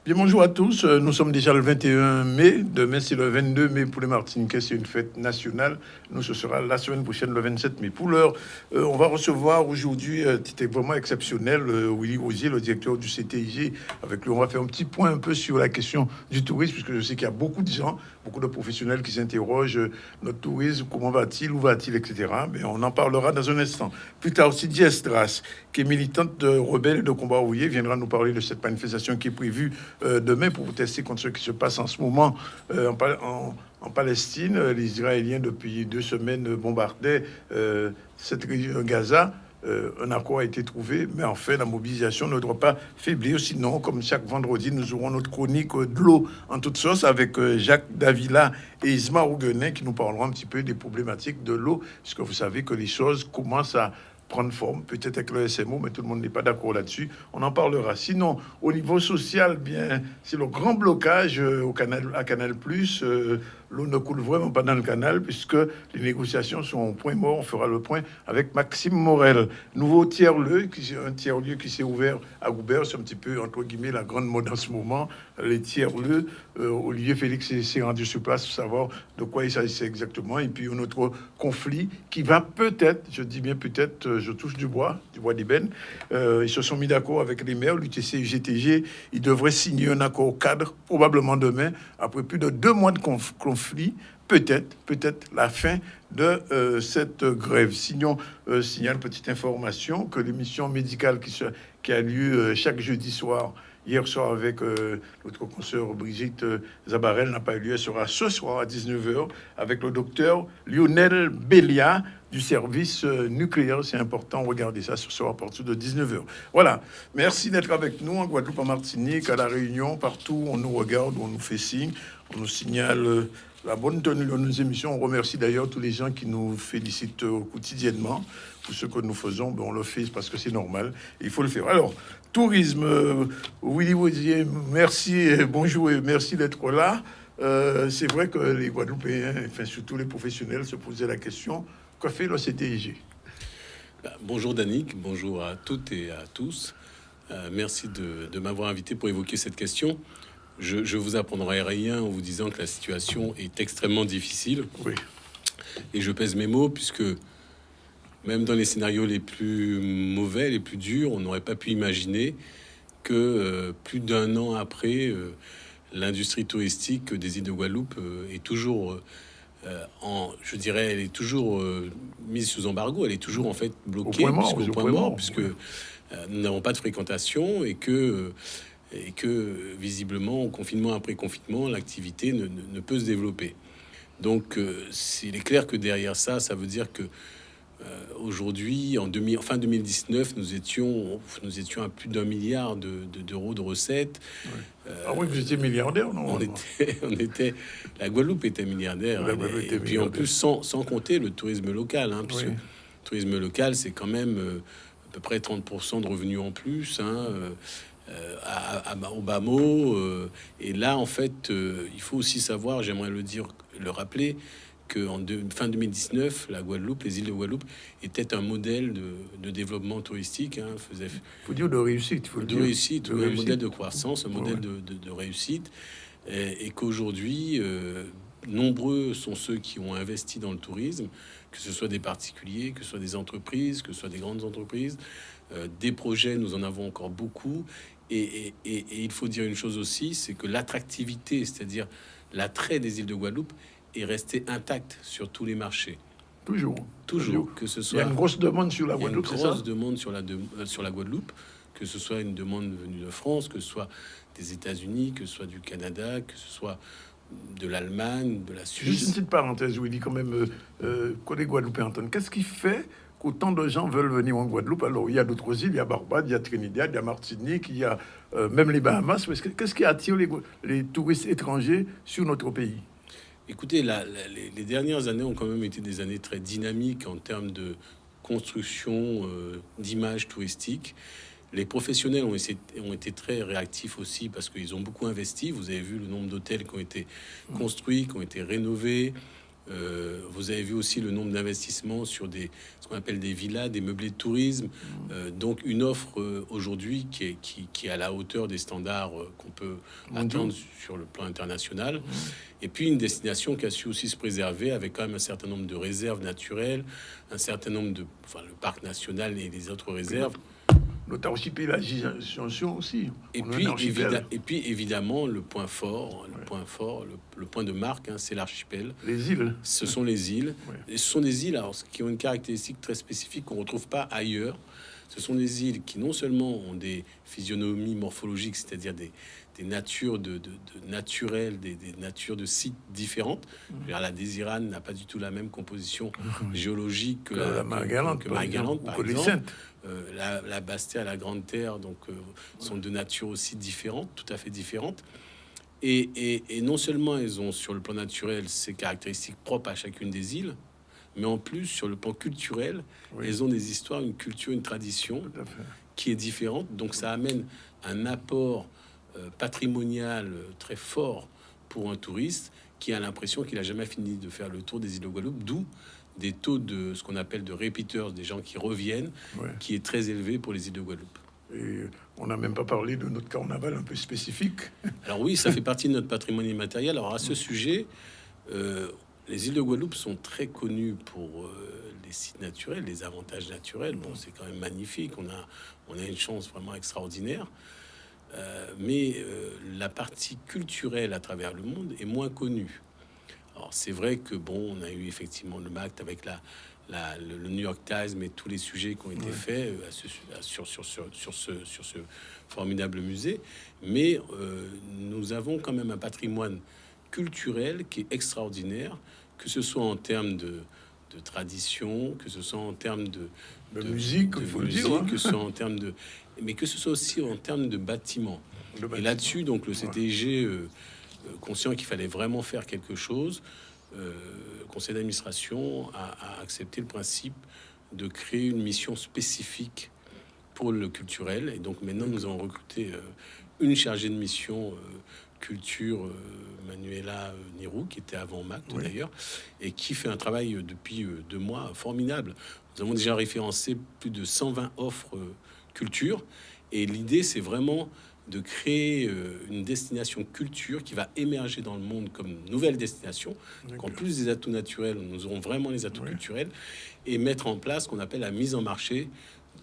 Bien, bonjour à tous. Nous sommes déjà le 21 mai. Demain, c'est le 22 mai pour les Martiniquais. C'est une fête nationale. Nous, ce sera la semaine prochaine, le 27 mai. Pour l'heure, on va recevoir aujourd'hui, c'était vraiment exceptionnel, Willy Rosier, le directeur du CTIG. Avec lui, on va faire un petit point un peu sur la question du tourisme, puisque je sais qu'il y a beaucoup de gens, beaucoup de professionnels qui s'interrogent notre tourisme, comment va-t-il, où va-t-il, etc. Mais on en parlera dans un instant. Plus tard aussi, Diaz Stras, qui est militante de rebelle et de combat ouvrier, viendra nous parler de cette manifestation qui est prévue demain pour protester contre ce qui se passe en ce moment en Palestine. Les Israéliens, depuis 2 semaines, bombardaient cette région de Gaza. Un accord a été trouvé, mais en fait, la mobilisation ne doit pas faiblir. Sinon, comme chaque vendredi, nous aurons notre chronique de l'eau en toute sauce avec Jacques Davila et Isma Ouguenin qui nous parleront un petit peu des problématiques de l'eau, puisque vous savez que les choses commencent à prendre forme, peut-être avec le SMO, mais tout le monde n'est pas d'accord là-dessus. On en parlera. Sinon, au niveau social, bien, c'est le grand blocage à Canal+. L'eau ne coule vraiment pas dans le canal puisque les négociations sont au point mort. On fera le point avec Maxime Morel. Nouveau tiers-lieu, un tiers-lieu qui s'est ouvert à Goubert. C'est un petit peu, entre guillemets, la grande mode en ce moment. Les tiers-lieux. Olivier Félix s'est rendu sur place pour savoir de quoi il s'agissait exactement. Et puis, un autre conflit qui va peut-être, je dis bien peut-être, je touche du bois d'ébène. Ils se sont mis d'accord avec les maires, l'UTC et GTG. Ils devraient signer un accord cadre, probablement demain, après plus de 2 mois de conflit. Peut-être la fin de cette grève. Sinon, signale petite information que l'émission médicale qui a lieu chaque jeudi soir, hier soir avec notre consoeur Brigitte Zabarel n'a pas eu lieu. Elle sera ce soir à 19h avec le docteur Lionel Bélia du service nucléaire. C'est important, regardez ça ce soir à partir de 19h. Voilà, merci d'être avec nous en Guadeloupe, en Martinique, à La Réunion, partout. On nous regarde, on nous fait signe, on nous signale la bonne tenue de nos émissions. On remercie d'ailleurs tous les gens qui nous félicitent quotidiennement pour ce que nous faisons. Ben, on le fait parce que c'est normal. Il faut le faire. Alors, tourisme, Willy Rosier, merci, bonjour et merci d'être là. C'est vrai que les Guadeloupéens, enfin surtout les professionnels, se posaient la question, que fait le CTIG? Bonjour Danick, bonjour à toutes et à tous. Merci de m'avoir invité pour évoquer cette question. Je vous apprendrai rien en vous disant que la situation est extrêmement difficile. Oui. Et je pèse mes mots puisque même dans les scénarios les plus mauvais, les plus durs, on n'aurait pas pu imaginer que plus d'un an après, l'industrie touristique des îles de Guadeloupe est toujours je dirais, elle est toujours mise sous embargo. Elle est toujours en fait bloquée au point mort, puisque nous n'avons pas de fréquentation et que visiblement, au confinement après confinement, l'activité ne peut se développer. Donc, il est clair que derrière ça, ça veut dire que aujourd'hui, fin 2019, nous étions à plus d'1 milliard d'euros de recettes. Ouais. Ah oui, vous étiez milliardaire, non? La Guadeloupe était milliardaire. Et puis en plus, sans compter le tourisme local, puisque le tourisme local, c'est quand même à peu près 30% de revenus en plus, au bas mot. Et là, en fait, il faut aussi savoir, j'aimerais le rappeler, qu'en fin 2019, la Guadeloupe, les îles de Guadeloupe étaient un modèle de développement touristique. Faut dire de réussite. Un modèle de croissance, un modèle de réussite. Et qu'aujourd'hui, nombreux sont ceux qui ont investi dans le tourisme, que ce soit des particuliers, que ce soit des entreprises, que ce soit des grandes entreprises. Des projets, nous en avons encore beaucoup. Et il faut dire une chose aussi, c'est que l'attractivité, c'est-à-dire l'attrait des îles de Guadeloupe, est resté intact sur tous les marchés. Toujours. Que ce soit... Il y a une grosse demande sur la Guadeloupe, c'est ça ? Une grosse demande sur la Guadeloupe, que ce soit une demande venue de France, que ce soit des États-Unis, que ce soit du Canada, que ce soit de l'Allemagne, de la Suisse. Juste une petite parenthèse, où il dit quand même, que les Guadeloupéens entendent. Qu'est-ce qui fait qu'autant de gens veulent venir en Guadeloupe? Alors, il y a d'autres îles, il y a Barbade, il y a Trinidad, il y a Martinique, il y a même les Bahamas. Qu'est-ce qui attire les touristes étrangers sur notre pays? Écoutez, les dernières années ont quand même été des années très dynamiques en termes de construction d'images touristiques. Les professionnels ont été très réactifs aussi parce qu'ils ont beaucoup investi. Vous avez vu le nombre d'hôtels qui ont été construits, qui ont été rénovés. Vous avez vu aussi le nombre d'investissements sur ce qu'on appelle des villas, des meublés de tourisme. Donc une offre aujourd'hui qui est à la hauteur des standards qu'on peut attendre sur le plan international. Et puis une destination qui a su aussi se préserver avec quand même un certain nombre de réserves naturelles, un certain nombre le parc national et les autres réserves. L'autre aussi pélagisation aussi. Et puis évidemment le point fort, le point de marque, c'est l'archipel. Les îles. Ce sont les îles. Ouais. Et ce sont des îles qui ont une caractéristique très spécifique qu'on retrouve pas ailleurs. Ce sont des îles qui non seulement ont des physionomies morphologiques, c'est-à-dire des natures naturelles, des natures de sites différentes. La Désirade n'a pas du tout la même composition géologique que la Marie-Galante, par exemple. La Basse-Terre, la Grande Terre, donc sont de nature aussi différentes, tout à fait différentes. Et non seulement elles ont sur le plan naturel ces caractéristiques propres à chacune des îles, mais en plus sur le plan culturel, elles ont des histoires, une culture, une tradition qui est différente. Donc ça amène un apport patrimonial très fort pour un touriste qui a l'impression qu'il a jamais fini de faire le tour des îles de Guadeloupe, d'où des taux de ce qu'on appelle de repeaters, des gens qui reviennent, qui est très élevé pour les îles de Guadeloupe. Et on n'a même pas parlé de notre carnaval un peu spécifique. Alors oui, ça fait partie de notre patrimoine immatériel. Alors à ce sujet, les îles de Guadeloupe sont très connues pour les sites naturels, les avantages naturels. Bon, c'est quand même magnifique. On a une chance vraiment extraordinaire. Mais la partie culturelle à travers le monde est moins connue. Alors c'est vrai que on a eu effectivement le MACT avec le New York Times et tous les sujets qui ont été faits sur ce formidable musée. Mais nous avons quand même un patrimoine culturel qui est extraordinaire, que ce soit en termes de tradition, que ce soit en termes de musique, il faut le dire, que ce soit en termes mais que ce soit aussi en termes de bâtiments. Et là-dessus, donc le CTG, conscient qu'il fallait vraiment faire quelque chose, le conseil d'administration a accepté le principe de créer une mission spécifique pour le culturel. Et donc maintenant, nous avons recruté une chargée de mission culture, Manuela Nirou, qui était avant MACT d'ailleurs, et qui fait un travail depuis 2 mois formidable. Nous avons déjà référencé plus de 120 offres culture, et l'idée, c'est vraiment de créer une destination culture qui va émerger dans le monde comme nouvelle destination. En plus des atouts naturels, nous aurons vraiment les atouts culturels, et mettre en place ce qu'on appelle la mise en marché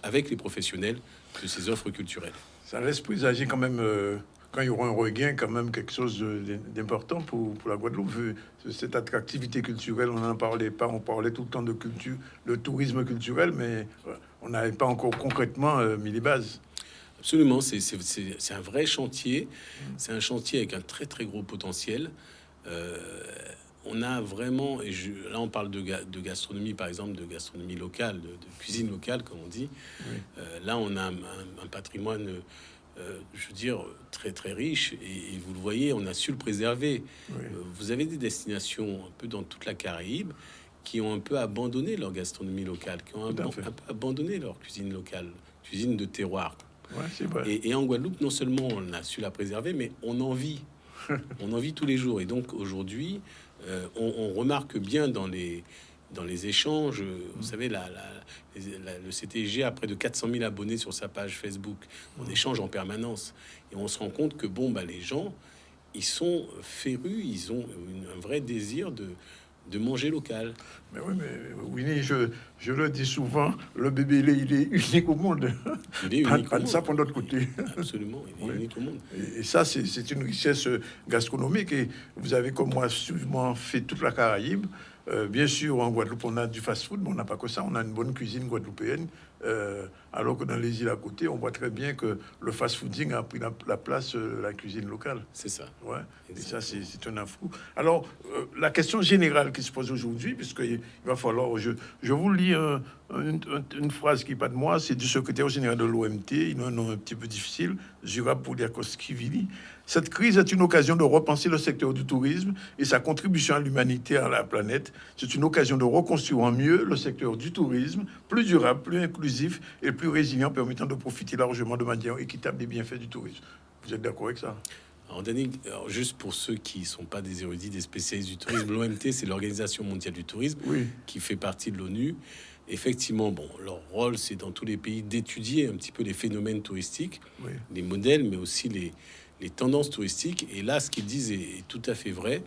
avec les professionnels de ces offres culturelles. Ça laisse présager quand même, quand il y aura un regain, quand même quelque chose d'important pour la Guadeloupe. Cette attractivité culturelle, on n'en parlait pas, on parlait tout le temps de culture, de tourisme culturel, mais on n'avait pas encore concrètement mis les bases. Absolument, c'est un vrai chantier. C'est un chantier avec un très très gros potentiel. On a vraiment, là on parle de gastronomie, par exemple, de gastronomie locale, de cuisine locale, comme on dit. Là on a un patrimoine, je veux dire, très très riche, et vous le voyez, on a su le préserver. Vous avez des destinations un peu dans toute la Caraïbe qui ont un peu abandonné leur gastronomie locale, qui ont un peu abandonné leur cuisine locale, cuisine de terroir. C'est vrai. Et en Guadeloupe, non seulement on a su la préserver, mais on en vit. On en vit tous les jours. Et donc aujourd'hui, on remarque bien dans les échanges, vous savez, le CTG a près de 400 000 abonnés sur sa page Facebook. On échange en permanence. Et on se rend compte que les gens, ils sont férus, ils ont un vrai désir de manger local. Mais oui, je le dis souvent, le bébé il est unique au monde. Il est unique au monde. Ça pour notre côté. Absolument, il est unique au monde. Et ça, c'est une richesse gastronomique. Et vous avez, comme moi, souvent fait toute la Caraïbe. Bien sûr, en Guadeloupe, on a du fast-food, mais on n'a pas que ça. On a une bonne cuisine guadeloupéenne. Alors que dans les îles à côté, on voit très bien que le fast-fooding a pris la place de la cuisine locale. C'est ça. Ouais. Et ça, c'est un info. Alors, la question générale qui se pose aujourd'hui, puisqu'il va falloir... Je vous lis une phrase qui n'est pas de moi, c'est du secrétaire général de l'OMT, il a un nom un petit peu difficile, Zurab Pouliakos-Kivili. Cette crise est une occasion de repenser le secteur du tourisme et sa contribution à l'humanité, à la planète. C'est une occasion de reconstruire en mieux le secteur du tourisme, plus durable, plus inclusif et plus résilient, permettant de profiter largement de manière équitable des bienfaits du tourisme. Vous êtes d'accord avec ça? Alors, Danick, juste pour ceux qui sont pas des érudits, des spécialistes du tourisme, l'OMT, c'est l'Organisation mondiale du tourisme, Oui, qui fait partie de l'ONU. Effectivement, bon, leur rôle, c'est dans tous les pays d'étudier un petit peu les phénomènes touristiques, oui, les modèles, mais aussi les tendances touristiques. Et là, ce qu'ils disent est tout à fait vrai.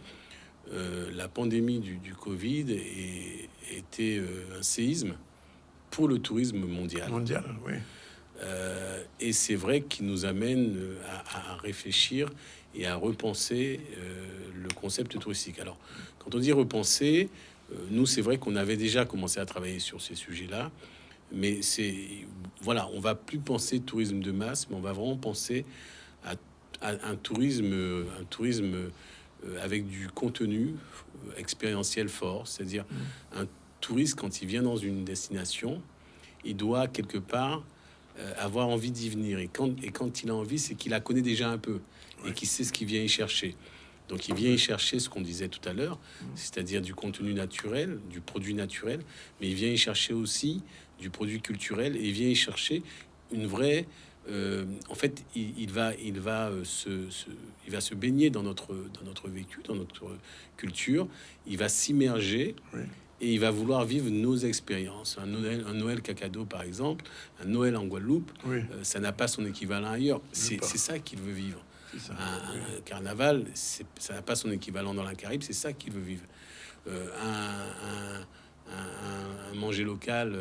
La pandémie du Covid était un séisme pour le tourisme mondial. mondial, oui. Et c'est vrai qu'il nous amène à réfléchir et à repenser le concept touristique. Alors, quand on dit repenser, nous, c'est vrai qu'on avait déjà commencé à travailler sur ces sujets-là, mais voilà, on va plus penser tourisme de masse, mais on va vraiment penser à, à un tourisme avec du contenu expérientiel fort, c'est-à-dire un touriste, quand il vient dans une destination, il doit quelque part avoir envie d'y venir. Et quand il a envie, c'est qu'il la connaît déjà un peu et qu'il sait ce qu'il vient y chercher. Donc il vient y chercher ce qu'on disait tout à l'heure, c'est-à-dire du contenu naturel, du produit naturel, mais il vient y chercher aussi du produit culturel et il vient y chercher une vraie... en fait, il va se baigner dans notre vécu, dans notre culture. Il va s'immerger Oui. et il va vouloir vivre nos expériences. Un Noël Cacado, par exemple, un Noël en Guadeloupe, Oui. ça n'a pas son équivalent ailleurs. C'est pas. ça qu'il veut vivre. C'est ça. Un carnaval, ça n'a pas son équivalent dans la Caraïbe, c'est ça qu'il veut vivre. Un manger local,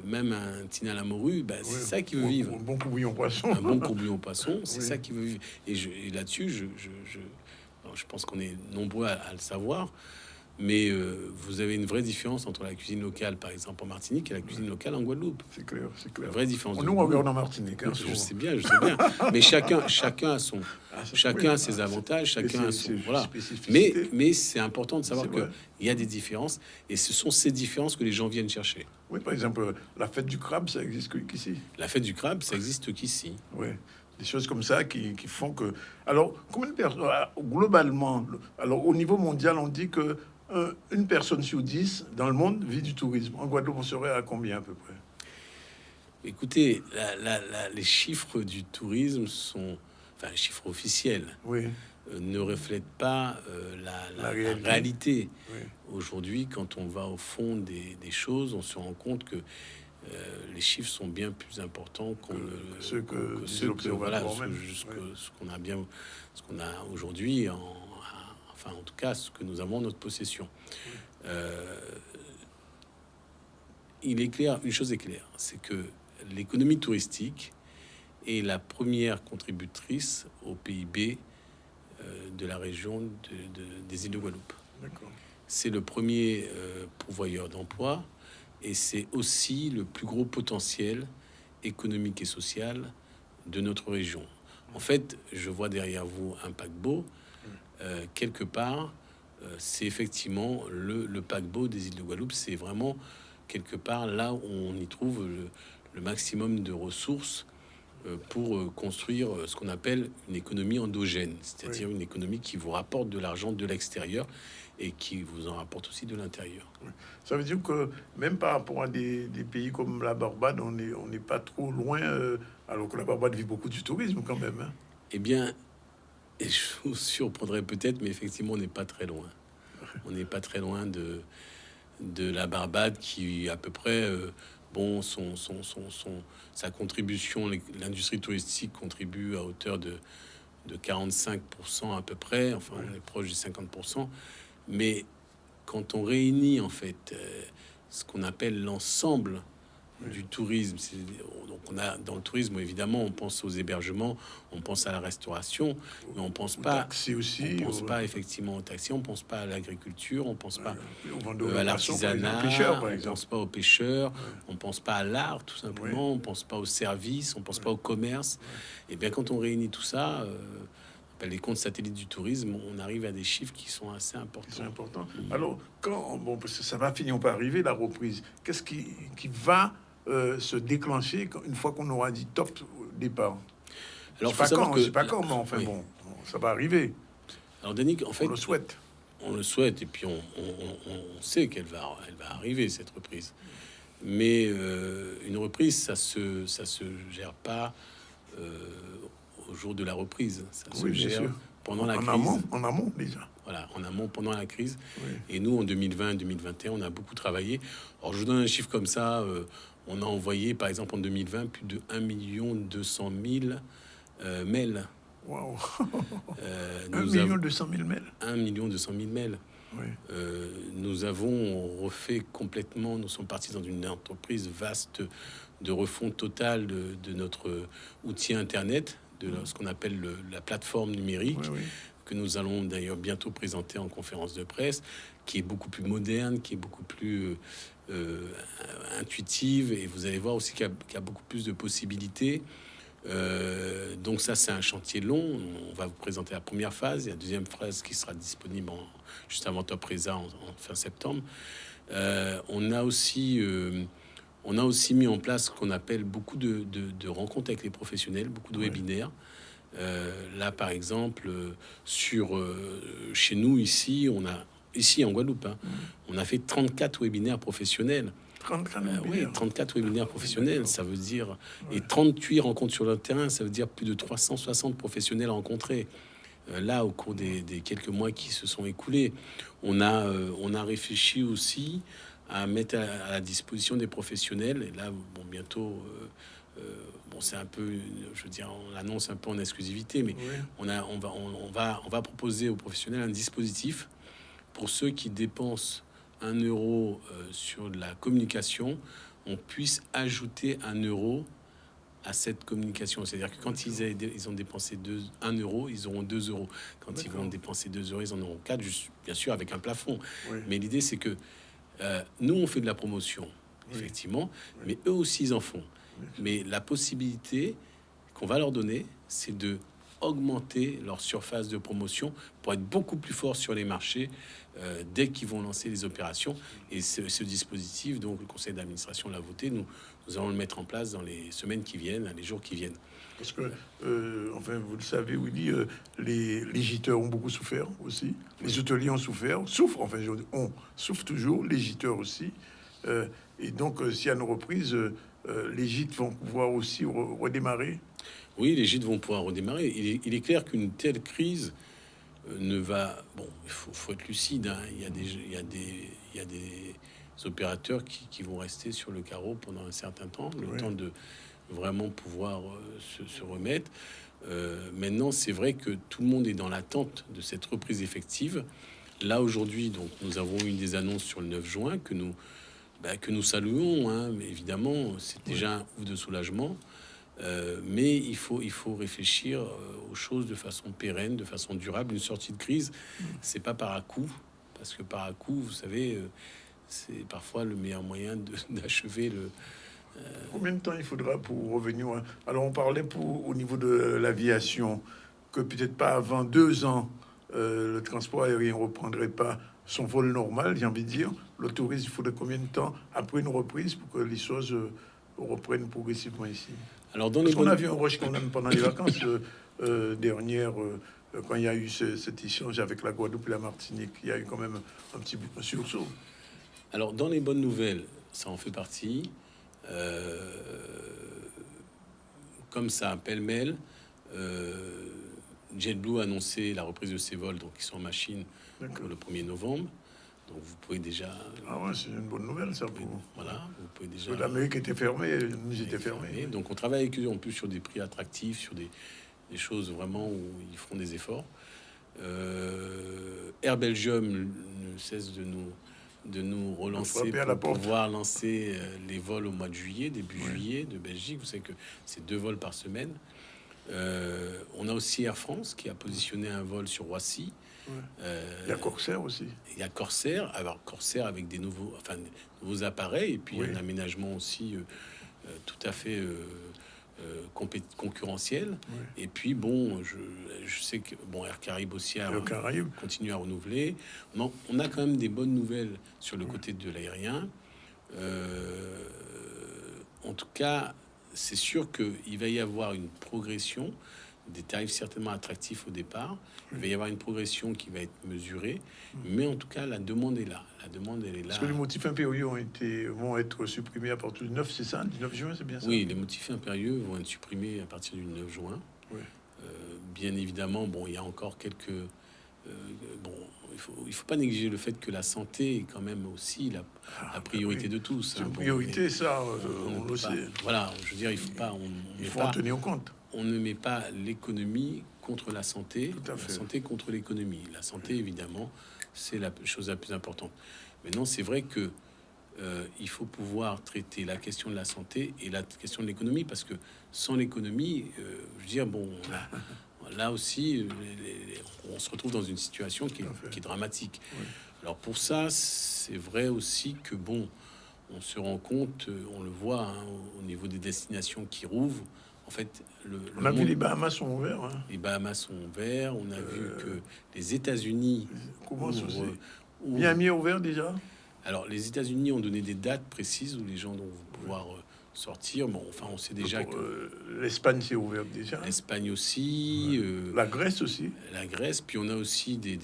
même un tine à la morue, bah, c'est Oui. ça qu'il veut vivre. Un bon courbouillon poisson. Un bon courbouillon au poisson, c'est Oui. ça qu'il veut vivre. Et là-dessus, alors, je pense qu'on est nombreux à le savoir, mais vous avez une vraie différence entre la cuisine locale, par exemple en Martinique, et la cuisine locale en Guadeloupe. C'est clair, c'est clair. Une vraie différence. Nous, on regarde en Martinique. Hein, Je souvent. sais bien, mais chacun a son, chacun oui. a ses avantages, chacun a son, c'est voilà. spécificité. Mais c'est important de savoir C'est que vrai. il y a des différences, et ce sont ces différences que les gens viennent chercher. Oui, par exemple, la fête du crabe, ça existe qu'ici. La fête du crabe, ça existe qu'ici. Oui, des choses comme ça qui font que... Alors, combien de personnes... Globalement, alors au niveau mondial, on dit que une personne sur 10 dans le monde vit du tourisme. En Guadeloupe, on serait à combien à peu près? Écoutez, les chiffres du tourisme sont, enfin, les chiffres officiels, Oui, ne reflètent pas La la réalité. réalité. oui, Aujourd'hui, quand on va au fond des choses, on se rend compte que les chiffres sont bien plus importants ceux que disent ceux l'observatoire ce- même. jusque- Oui. ce qu'on a aujourd'hui, enfin en tout cas ce que nous avons en notre possession. Euh, il est clair, une chose est claire, c'est que l'économie touristique est la première contributrice au PIB de la région des îles de Guadeloupe. D'accord. C'est le premier pourvoyeur d'emploi et c'est aussi le plus gros potentiel économique et social de notre région. En fait, je vois derrière vous un paquebot. Quelque part, c'est effectivement le paquebot des îles de Guadeloupe. C'est vraiment quelque part là où on y trouve le maximum de ressources pour construire ce qu'on appelle une économie endogène, c'est-à-dire une économie qui vous rapporte de l'argent de l'extérieur et qui vous en rapporte aussi de l'intérieur. Ça veut dire que même par rapport à des pays comme la Barbade, on n'est pas trop loin, alors que la Barbade vit beaucoup du tourisme quand même. Hein. Eh bien, et je vous surprendrai peut-être, mais effectivement, on n'est pas très loin. On n'est pas très loin de la Barbade qui, à peu près, bon, sa contribution, l'industrie touristique contribue à hauteur de 45% à peu près. Enfin, on est proche de 50%. Mais quand on réunit, en fait, ce qu'on appelle l'ensemble du tourisme. Donc on a dans le tourisme évidemment on pense aux hébergements, on pense à la restauration, mais on pense pas, Taxi aussi, on pense pas effectivement aux taxis, on pense pas à l'agriculture, on pense pas au vendeur de à poissons, par exemple, l'artisanat, pêcheurs, par on exemple. pense pas aux pêcheurs, on pense pas à l'art tout simplement, on pense pas aux services, on pense pas au commerce. Et bien quand on réunit tout ça, les comptes satellites du tourisme, on arrive à des chiffres qui sont assez importants. C'est important. Alors, parce que ça va finir par arriver, la reprise, qu'est-ce qui va se déclencher une fois qu'on aura dit top au départ? Alors, C'est pas quand, mais enfin oui. bon, ça va arriver. Alors, Danick, en fait, On le souhaite. On le souhaite, et puis on sait qu'elle va arriver, cette reprise. Mais une reprise, ça se gère pas au jour de la reprise. Ça se Oui, bien gère sûr. pendant la crise. En amont déjà. Voilà, en amont pendant la crise. Oui. Et nous, en 2020-2021, on a beaucoup travaillé. Alors, je vous donne un chiffre comme ça. On a envoyé, par exemple, en 2020, plus de 1 200 000 mails. Waouh. Nous 1 200 000 mails. 1 200 000 mails. Oui. Nous avons refait complètement, nous sommes partis dans une entreprise vaste de refonte totale de notre outil Internet, de ce qu'on appelle la plateforme numérique, Oui, oui. que nous allons d'ailleurs bientôt présenter en conférence de presse, qui est beaucoup plus moderne, qui est beaucoup plus intuitive, et vous allez voir aussi qu'il y a beaucoup plus de possibilités. Donc ça, c'est un chantier long. On va vous présenter la première phase et la deuxième phase qui sera disponible juste avant Top Resa en fin septembre. On a aussi mis en place ce qu'on appelle beaucoup de rencontres avec les professionnels, beaucoup de webinaires. Là, par exemple, chez nous, ici en Guadeloupe, on a fait 34 webinaires professionnels. 34 oui, 34 webinaires professionnels, ça veut dire... Et 38 rencontres sur le terrain, ça veut dire plus de 360 professionnels rencontrés. Là, au cours des quelques mois qui se sont écoulés, on a réfléchi aussi à mettre à la disposition des professionnels. Et là, bon, bientôt... c'est un peu, je veux dire, on l'annonce un peu en exclusivité, mais Oui. on va proposer aux professionnels un dispositif pour ceux qui dépensent 1 € sur la communication, on puisse ajouter 1 € à cette communication. C'est-à-dire que quand ils ont dépensé 1 €, ils auront 2 €. Quand ils vont dépenser 2 €, ils en auront 4, bien sûr, avec un plafond. Oui. Mais l'idée, c'est que nous, on fait de la promotion, effectivement, mais eux aussi, ils en font. Mais la possibilité qu'on va leur donner, c'est de augmenter leur surface de promotion pour être beaucoup plus fort sur les marchés dès qu'ils vont lancer les opérations. Et ce dispositif, donc le conseil d'administration l'a voté, nous allons le mettre en place dans les semaines qui viennent, les jours qui viennent. Parce que, enfin, vous le savez, Willy, les gîteurs ont beaucoup souffert aussi. Les hôteliers ont souffert, souffrent, enfin, on souffre toujours, les gîteurs aussi. Et donc, s'il y a une reprise, les gîtes vont pouvoir aussi redémarrer. Oui, les gîtes vont pouvoir redémarrer. Il est clair qu'une telle crise ne va... Bon, il faut être lucide. Hein. Il y a des opérateurs qui vont rester sur le carreau pendant un certain temps, le temps de vraiment pouvoir se remettre. Maintenant, c'est vrai que tout le monde est dans l'attente de cette reprise effective. Là, aujourd'hui, donc, nous avons eu des annonces sur le 9 juin que nous saluons. Hein, mais évidemment, c'est déjà un ouf de soulagement. Mais il faut réfléchir aux choses de façon pérenne, de façon durable. Une sortie de crise, c'est pas par à coup, parce que par à coup, vous savez, c'est parfois le meilleur moyen d'achever le... Combien de temps il faudra pour revenir? Alors, on parlait au niveau de l'aviation, que peut-être pas avant 2 ans, le transport aérien ne reprendrait pas son vol normal, j'ai envie de dire. Le tourisme, il faudrait combien de temps après une reprise pour que les choses reprennent progressivement ici? Alors, parce qu'on a vu un rush quand même pendant les vacances dernières, quand il y a eu cet échange avec la Guadeloupe et la Martinique, il y a eu quand même un petit sursaut. Alors, dans les bonnes nouvelles, ça en fait partie. Comme ça, pêle-mêle, JetBlue a annoncé la reprise de ses vols, donc ils sont en machine pour le 1er novembre. Donc vous pouvez déjà... Ah ouais, c'est une bonne nouvelle, ça. Voilà, vous pouvez déjà... L'Amérique était fermée, nous étions fermés. Donc on travaille avec eux en plus sur des prix attractifs, sur des choses vraiment où ils feront des efforts. Air Belgium ne cesse de nous relancer pour pouvoir lancer les vols au mois de juillet, début juillet de Belgique. Vous savez que c'est 2 vols par semaine. On a aussi Air France qui a positionné un vol sur Roissy. Il y a Corsair aussi. Il y a Corsair, alors Corsair avec des nouveaux appareils et puis un aménagement aussi tout à fait concurrentiel. Et puis bon, je sais que Air Caraïbes aussi continue à renouveler. On a quand même des bonnes nouvelles sur le côté de l'aérien. En tout cas, c'est sûr qu'il va y avoir une progression, des tarifs certainement attractifs au départ. Il va y avoir une progression qui va être mesurée, mais en tout cas, la demande est là. La demande, elle est là. Parce que les motifs impérieux vont être supprimés à partir du 9, c'est ça? Du 9 juin, c'est bien ça? Oui, les motifs impérieux vont être supprimés à partir du 9 juin. bien évidemment, bon, il y a encore quelques... bon, il faut pas négliger le fait que la santé est quand même aussi la priorité Oui. de tous. C'est une Bon, priorité, ça, on ne on peut le pas... sait. Voilà, je veux dire, il faut pas... Il faut en tenir compte. On ne met pas l'économie contre la santé, Tout à la fait. santé contre l'économie. La santé, évidemment, c'est la chose la plus importante. Maintenant, c'est vrai que il faut pouvoir traiter la question de la santé et la question de l'économie, parce que sans l'économie, je veux dire, bon, là aussi, on se retrouve dans une situation Tout à fait. qui est dramatique. Oui. Alors pour ça, c'est vrai aussi que bon, on se rend compte, on le voit hein, au niveau des destinations qui rouvrent. En fait, On a vu les Bahamas sont ouverts. Hein. les Bahamas sont ouverts. On a vu que les États-Unis Commence aussi. ouvrent. Miami est ouvert déjà. Alors, les États-Unis ont donné des dates précises où les gens vont pouvoir sortir. Bon, enfin, on sait déjà que L'Espagne s'est ouverte déjà. l'Espagne aussi, La Grèce aussi. la Grèce, puis on a aussi des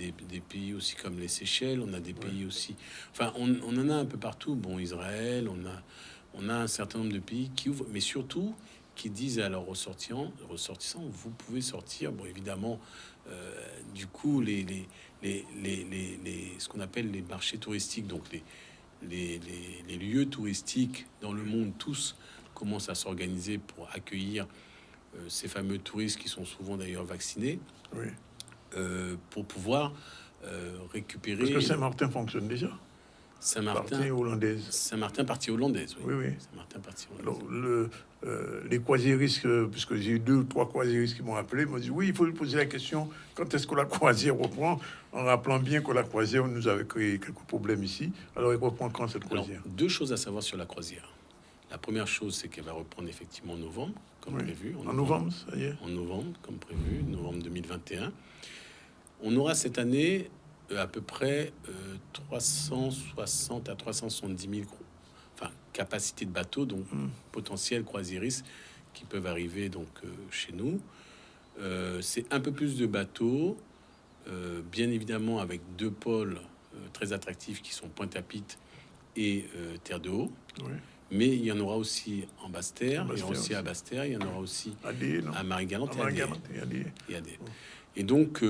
pays aussi comme les Seychelles. On a des pays aussi. Enfin, on en a un peu partout. Bon, Israël, on a un certain nombre de pays qui ouvrent, mais surtout qui disent à leurs ressortissants, vous pouvez sortir. Bon, évidemment, du coup, ce qu'on appelle les marchés touristiques, donc les lieux touristiques dans le monde, tous commencent à s'organiser pour accueillir ces fameux touristes qui sont souvent d'ailleurs vaccinés, Oui. pour pouvoir récupérer. Parce que Saint-Martin fonctionne déjà. Saint-Martin, Partie hollandaise. Saint-Martin, partie hollandaise. Oui, oui. Saint-Martin, partie hollandaise. Alors, les croisiéristes, puisque j'ai eu 2 ou 3 croisiéristes qui m'ont appelé, m'ont dit oui, il faut lui poser la question quand est-ce que la croisière reprend, en rappelant bien que la croisière nous avait créé quelques problèmes ici. Alors, il reprend quand cette Alors, croisière? 2 choses à savoir sur la croisière. La première chose, c'est qu'elle va reprendre effectivement en novembre, comme Oui. prévu. En novembre, ça y est. En novembre, comme prévu, novembre 2021. On aura cette année à peu près 360 à 370 000 capacité de bateaux, donc potentiels croisiéristes qui peuvent arriver donc chez nous. C'est un peu plus de bateaux, bien évidemment avec 2 pôles très attractifs qui sont Pointe-à-Pitre et Terre de Haut. Oui. Mais il y en aura aussi en Basse-Terre, il y en aura aussi Basse-Terre à Basse-Terre, il y en aura aussi à Marie-Galante À et à Des. Marie-Galante et à Des. Et à Des. Et donc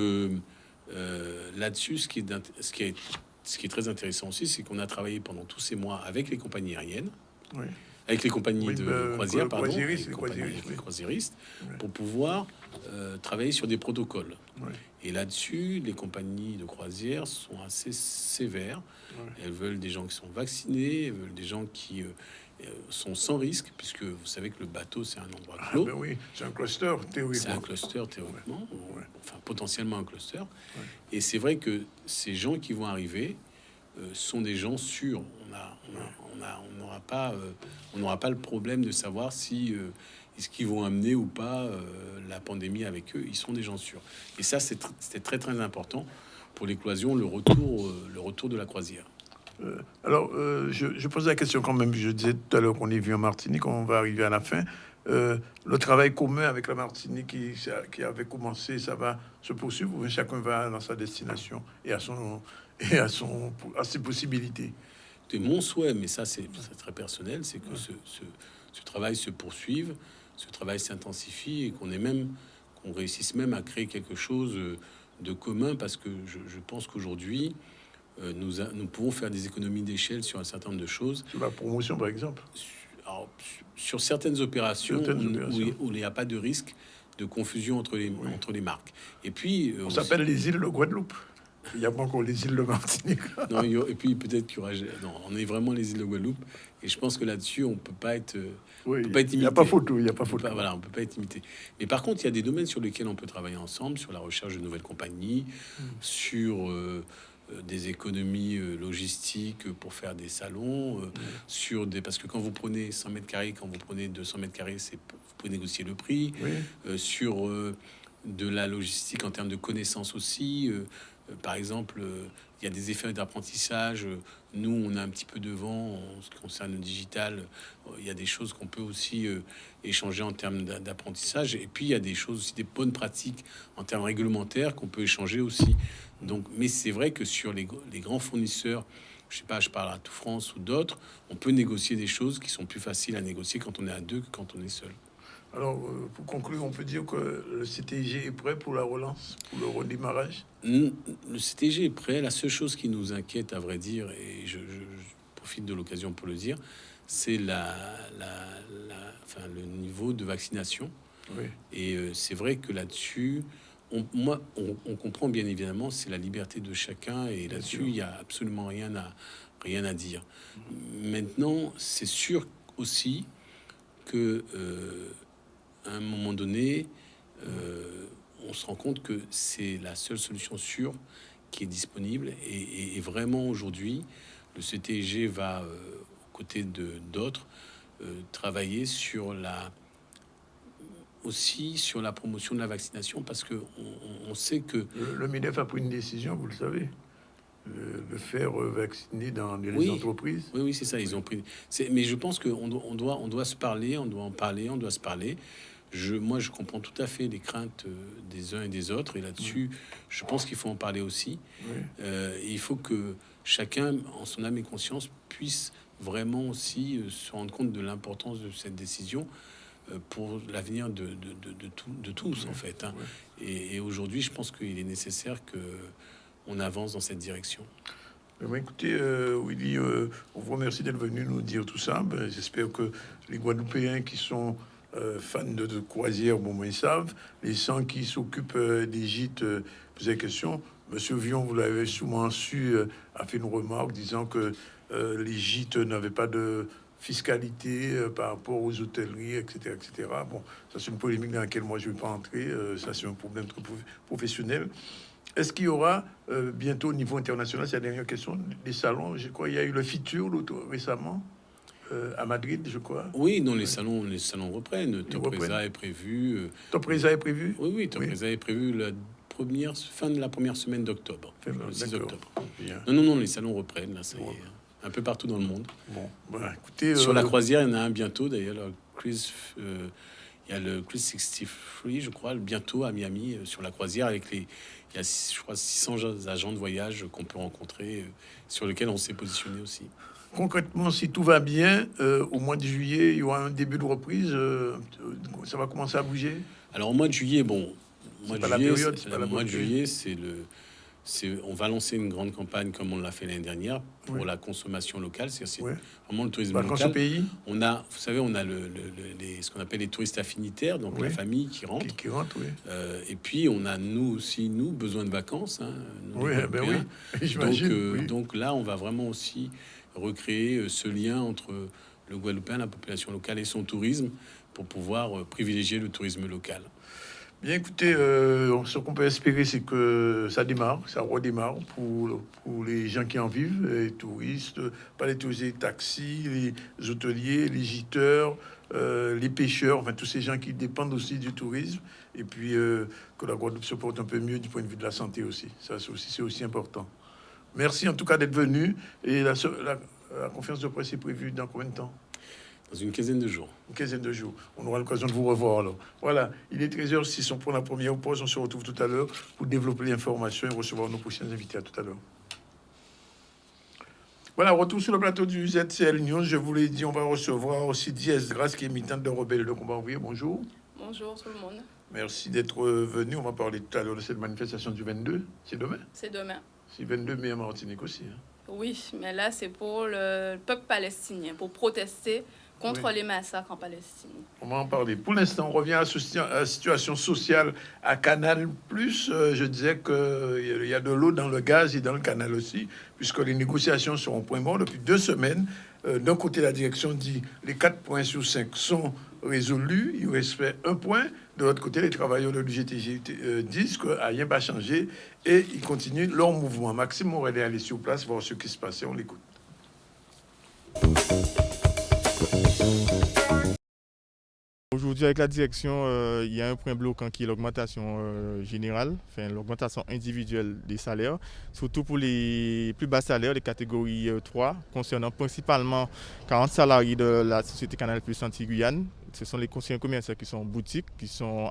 là-dessus, ce qui est très intéressant aussi, c'est qu'on a travaillé pendant tous ces mois avec les compagnies aériennes, Oui. avec les compagnies Oui, de croisière, pardon, croisiéristes, avec les croisiéristes, Oui. pour pouvoir travailler sur des protocoles. Oui. Et là-dessus, les compagnies de croisière sont assez sévères. Oui. Elles veulent des gens qui sont vaccinés, elles veulent des gens qui sont sans risque, puisque vous savez que le bateau, c'est un endroit Ah, clos. ben oui, c'est un cluster théoriquement. C'est un cluster théoriquement, enfin potentiellement un cluster. Ouais. Et c'est vrai que ces gens qui vont arriver sont des gens sûrs. On n'aura pas le problème de savoir si est-ce qu'ils vont amener ou pas la pandémie avec eux. Ils sont des gens sûrs. Et ça, c'était très très important pour l'éclosion, le retour de la croisière. Alors, je pose la question quand même. Je disais tout à l'heure qu'on est vu en Martinique, on va arriver à la fin. Le travail commun avec la Martinique qui avait commencé, ça va se poursuivre ou chacun va dans sa destination et à ses possibilités. Et mon souhait, mais ça c'est très personnel, c'est que ce travail se poursuive, ce travail s'intensifie et qu'on réussisse même à créer quelque chose de commun, parce que je pense qu'aujourd'hui nous pouvons faire des économies d'échelle sur un certain nombre de choses. Sur la promotion, par exemple. Alors, sur certaines opérations, où il n'y a pas de risque de confusion entre les marques. Et puis On s'appelle les îles de Guadeloupe. Il n'y a pas encore les îles de Martinique. Non, et puis peut-être qu'il y aura. Non, on est vraiment les îles de Guadeloupe. Et je pense que là-dessus, on peut pas être. Oui, peut pas être il n'y a imité. pas photo. Il n'y a pas photo. Voilà, on peut pas être imité. Mais par contre, il y a des domaines sur lesquels on peut travailler ensemble, sur la recherche de nouvelles compagnies, sur des économies logistiques pour faire des salons, parce que quand vous prenez 100 mètres carrés, quand vous prenez 200 mètres carrés, vous pouvez négocier le prix. Oui. Sur de la logistique en termes de connaissances aussi. Par exemple, il y a des effets d'apprentissage. Nous, on a un petit peu de vent en ce qui concerne le digital. Il y a des choses qu'on peut aussi échanger en termes d'apprentissage. Et puis, il y a des choses aussi, des bonnes pratiques en termes réglementaires qu'on peut échanger aussi. Donc, mais c'est vrai que sur les grands fournisseurs, je sais pas, je parle à Tout France ou d'autres, on peut négocier des choses qui sont plus faciles à négocier quand on est à deux que quand on est seul. Alors, pour conclure, on peut dire que le CTG est prêt pour la relance, pour le redémarrage. Le CTG est prêt. La seule chose qui nous inquiète, à vrai dire, et je profite de l'occasion pour le dire, c'est le niveau de vaccination. Oui. Et c'est vrai que là-dessus, on comprend bien évidemment, c'est la liberté de chacun, et là-dessus, il n'y a absolument rien à dire. Maintenant, c'est sûr aussi que à un moment donné, on se rend compte que c'est la seule solution sûre qui est disponible. Et vraiment, aujourd'hui, le CTG va, aux côtés d'autres, travailler aussi sur la promotion de la vaccination, parce que on sait que Le MEDEF a pris une décision, vous le savez, de faire vacciner dans les oui, entreprises. oui, c'est ça. Ils ont pris. Mais je pense qu'on on doit se parler, on doit en parler, on doit se parler. Moi, je comprends tout à fait les craintes des uns et des autres, et là-dessus, je pense qu'il faut en parler aussi. Oui. Il faut que chacun, en son âme et conscience, puisse vraiment aussi se rendre compte de l'importance de cette décision pour l'avenir de tous, en fait. Hein. Et aujourd'hui, je pense qu'il est nécessaire que on avance dans cette direction. Écoutez, Willy, on vous remercie d'être venu nous dire tout ça. J'espère que les Guadeloupéens qui sont fans de croisière, ils savent. Les gens qui s'occupent des gîtes posaient question. Monsieur Vion, vous l'avez souvent su, a fait une remarque disant que les gîtes n'avaient pas de fiscalité par rapport aux hôtelleries, etc., etc. Bon, ça c'est une polémique dans laquelle moi je ne vais pas entrer. Ça c'est un problème très professionnel. Est-ce qu'il y aura bientôt au niveau international, c'est la dernière question, des salons? Je crois qu'il y a eu le Fitur récemment à Madrid, je crois. Oui, non, les salons reprennent. Topresa est prévu. Topresa est prévu? Oui, Topresa est prévu la fin de la première semaine d'octobre, le 6 octobre. Bien. Non, les salons reprennent, là, ça y est, un peu partout dans le monde. Bon, écoutez... Sur la croisière, il y en a un bientôt, d'ailleurs, il y a le Cruise 63, je crois, bientôt à Miami, sur la croisière, il y a, je crois, 600 agents de voyage qu'on peut rencontrer, sur lesquels on s'est positionné aussi. Concrètement, si tout va bien, au mois de juillet, il y aura un début de reprise. Ça va commencer à bouger. Alors, au mois de juillet, on va lancer une grande campagne comme on l'a fait l'année dernière pour la consommation locale. C'est vraiment le tourisme local. Pays. On a ce qu'on appelle les touristes affinitaires, donc la famille qui rentre. Et puis on a nous aussi besoin de vacances. Hein, donc là, on va vraiment aussi recréer ce lien entre le Guadeloupéen, la population locale et son tourisme pour pouvoir privilégier le tourisme local. Bien, écoutez, ce qu'on peut espérer, c'est que ça redémarre pour les gens qui en vivent, les touristes, pas les touristes, les taxis, les hôteliers, les gîteurs, les pêcheurs, enfin tous ces gens qui dépendent aussi du tourisme, et puis que la Guadeloupe se porte un peu mieux du point de vue de la santé aussi. Ça, c'est aussi important. Merci en tout cas d'être venu, et la conférence de presse est prévue dans combien de temps? Dans une quinzaine de jours. Une quinzaine de jours. On aura l'occasion de vous revoir alors. Voilà, il est 13h06, on prend la première pause. On se retrouve tout à l'heure pour développer l'information et recevoir nos prochains invités. À tout à l'heure. Voilà, retour sur le plateau du ZCL News. Je vous l'ai dit, on va recevoir aussi Diaz Grasse, qui est militante de Rebelle de Combat Ouvrier. Bonjour. Bonjour tout le monde. Merci d'être venu. On va parler tout à l'heure de cette manifestation du 22. C'est demain? C'est demain. C'est 22 mai à Martinique aussi. Hein. Oui, mais là, c'est pour le peuple palestinien, pour protester contre les massacres en Palestine. On va en parler. Pour l'instant, on revient à la situation sociale à Canal+. Je disais qu'il y a de l'eau dans le gaz et dans le canal aussi, puisque les négociations sont au point mort depuis 2 semaines. D'un côté, la direction dit les 4 points sur 5 sont résolus. Il reste 1 point. De l'autre côté, les travailleurs de l'UGTG disent que rien n'a changé et ils continuent leur mouvement. Maxime Morel est allé sur place voir ce qui se passait. On l'écoute. Aujourd'hui, avec la direction, il y a un point bloquant qui est l'augmentation générale, l'augmentation individuelle des salaires, surtout pour les plus bas salaires, les catégories 3, concernant principalement 40 salariés de la société Canal+ Antilles-Guyane. Ce sont les conseillers commerciaux qui sont en boutique, qui sont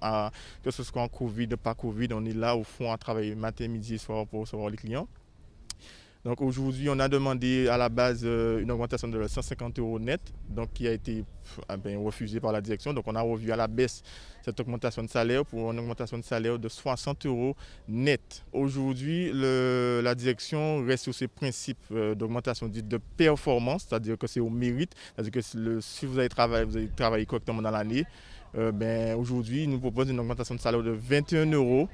que ce soit en Covid, pas Covid, on est là au fond à travailler matin, midi et soir pour recevoir les clients. Donc aujourd'hui, on a demandé à la base une augmentation de 150 € net, donc qui a été refusée par la direction. Donc on a revu à la baisse cette augmentation de salaire pour une augmentation de salaire de 60 € net. Aujourd'hui, la direction reste sur ses principes d'augmentation dite de performance, c'est-à-dire que c'est au mérite, c'est-à-dire que si vous avez travaillé correctement dans l'année, aujourd'hui, il nous propose une augmentation de salaire de 21 €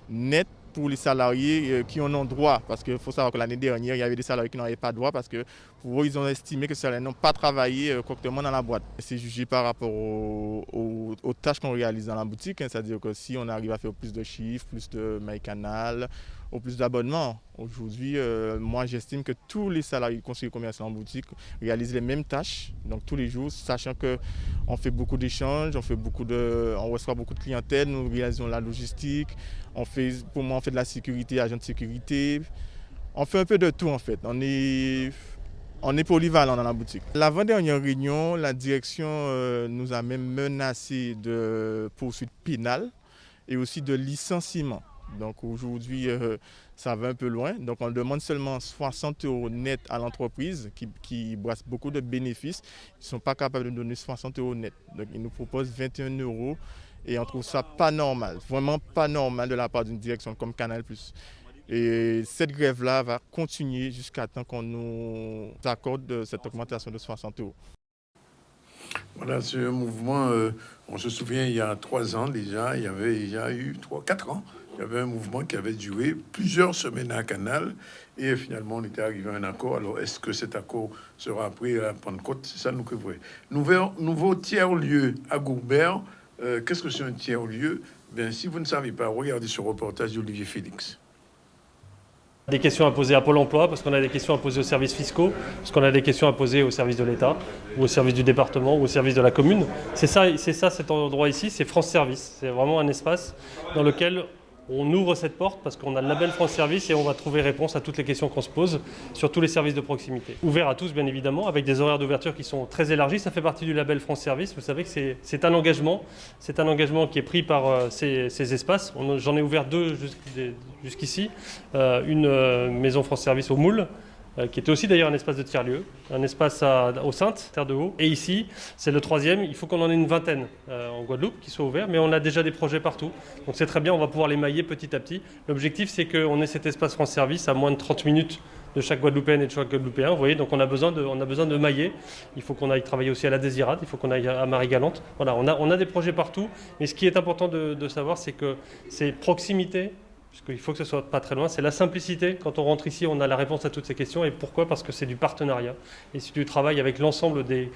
net pour les salariés qui en ont droit. Parce qu'il faut savoir que l'année dernière, il y avait des salariés qui n'avaient pas droit parce que pour eux, ils ont estimé que ces salariés n'ont pas travaillé correctement dans la boîte. C'est jugé par rapport aux tâches qu'on réalise dans la boutique. C'est-à-dire que si on arrive à faire plus de chiffres, plus de MyCanal, ou plus d'abonnements. Aujourd'hui, moi, j'estime que tous les salariés conseillers commerciaux en boutique réalisent les mêmes tâches, donc tous les jours, sachant qu'on fait beaucoup d'échanges, on reçoit beaucoup de clientèle, nous réalisons la logistique, pour moi, on fait de la sécurité, agent de sécurité. On fait un peu de tout, en fait. On est polyvalent dans la boutique. L'avant-dernière réunion, la direction nous a même menacé de poursuites pénales et aussi de licenciement. Donc aujourd'hui, ça va un peu loin. Donc on demande seulement 60 € net à l'entreprise qui brasse beaucoup de bénéfices. Ils ne sont pas capables de donner 60 € net. Donc ils nous proposent 21 € et on trouve ça pas normal, vraiment pas normal de la part d'une direction comme Canal+. Et cette grève-là va continuer jusqu'à temps qu'on nous accorde cette augmentation de 60 €. Voilà, c'est un mouvement, on se souvient, il y a 3 ans déjà, il y a eu 4 ans, il y avait un mouvement qui avait duré plusieurs semaines à Canal et finalement on était arrivé à un accord. Alors est-ce que cet accord sera pris à Pentecôte? C'est ça nous que vrai. Nouveau tiers-lieu à Gourbert. Qu'est-ce que c'est un tiers-lieu? Si vous ne savez pas, regardez ce reportage d'Olivier Félix. Des questions à poser à Pôle emploi, parce qu'on a des questions à poser aux services fiscaux, parce qu'on a des questions à poser au service de l'État, ou au service du département, ou au service de la commune. C'est ça cet endroit ici, c'est France Service. C'est vraiment un espace dans lequel on ouvre cette porte parce qu'on a le label France Service et on va trouver réponse à toutes les questions qu'on se pose sur tous les services de proximité. Ouvert à tous, bien évidemment, avec des horaires d'ouverture qui sont très élargis. Ça fait partie du label France Service. Vous savez que c'est un engagement. C'est un engagement qui est pris par ces espaces. J'en ai ouvert 2 jusqu'ici. Une maison France Service au Moule, qui était aussi d'ailleurs un espace de tiers-lieu, un espace aux Saintes, Terre de Haut. Et ici, c'est le 3e, il faut qu'on en ait une vingtaine en Guadeloupe qui soient ouverts, mais on a déjà des projets partout. Donc c'est très bien, on va pouvoir les mailler petit à petit. L'objectif, c'est qu'on ait cet espace France Service à moins de 30 minutes de chaque Guadeloupéenne et de chaque Guadeloupéen. Vous voyez, donc on a besoin de mailler. Il faut qu'on aille travailler aussi à la Désirade, il faut qu'on aille à Marie-Galante. Voilà, on a des projets partout, mais ce qui est important de savoir, c'est que c'est proximité, puisqu'il faut que ce soit pas très loin. C'est la simplicité. Quand on rentre ici, on a la réponse à toutes ces questions. Et pourquoi? Parce que c'est du partenariat. Et c'est du travail avec l'ensemble des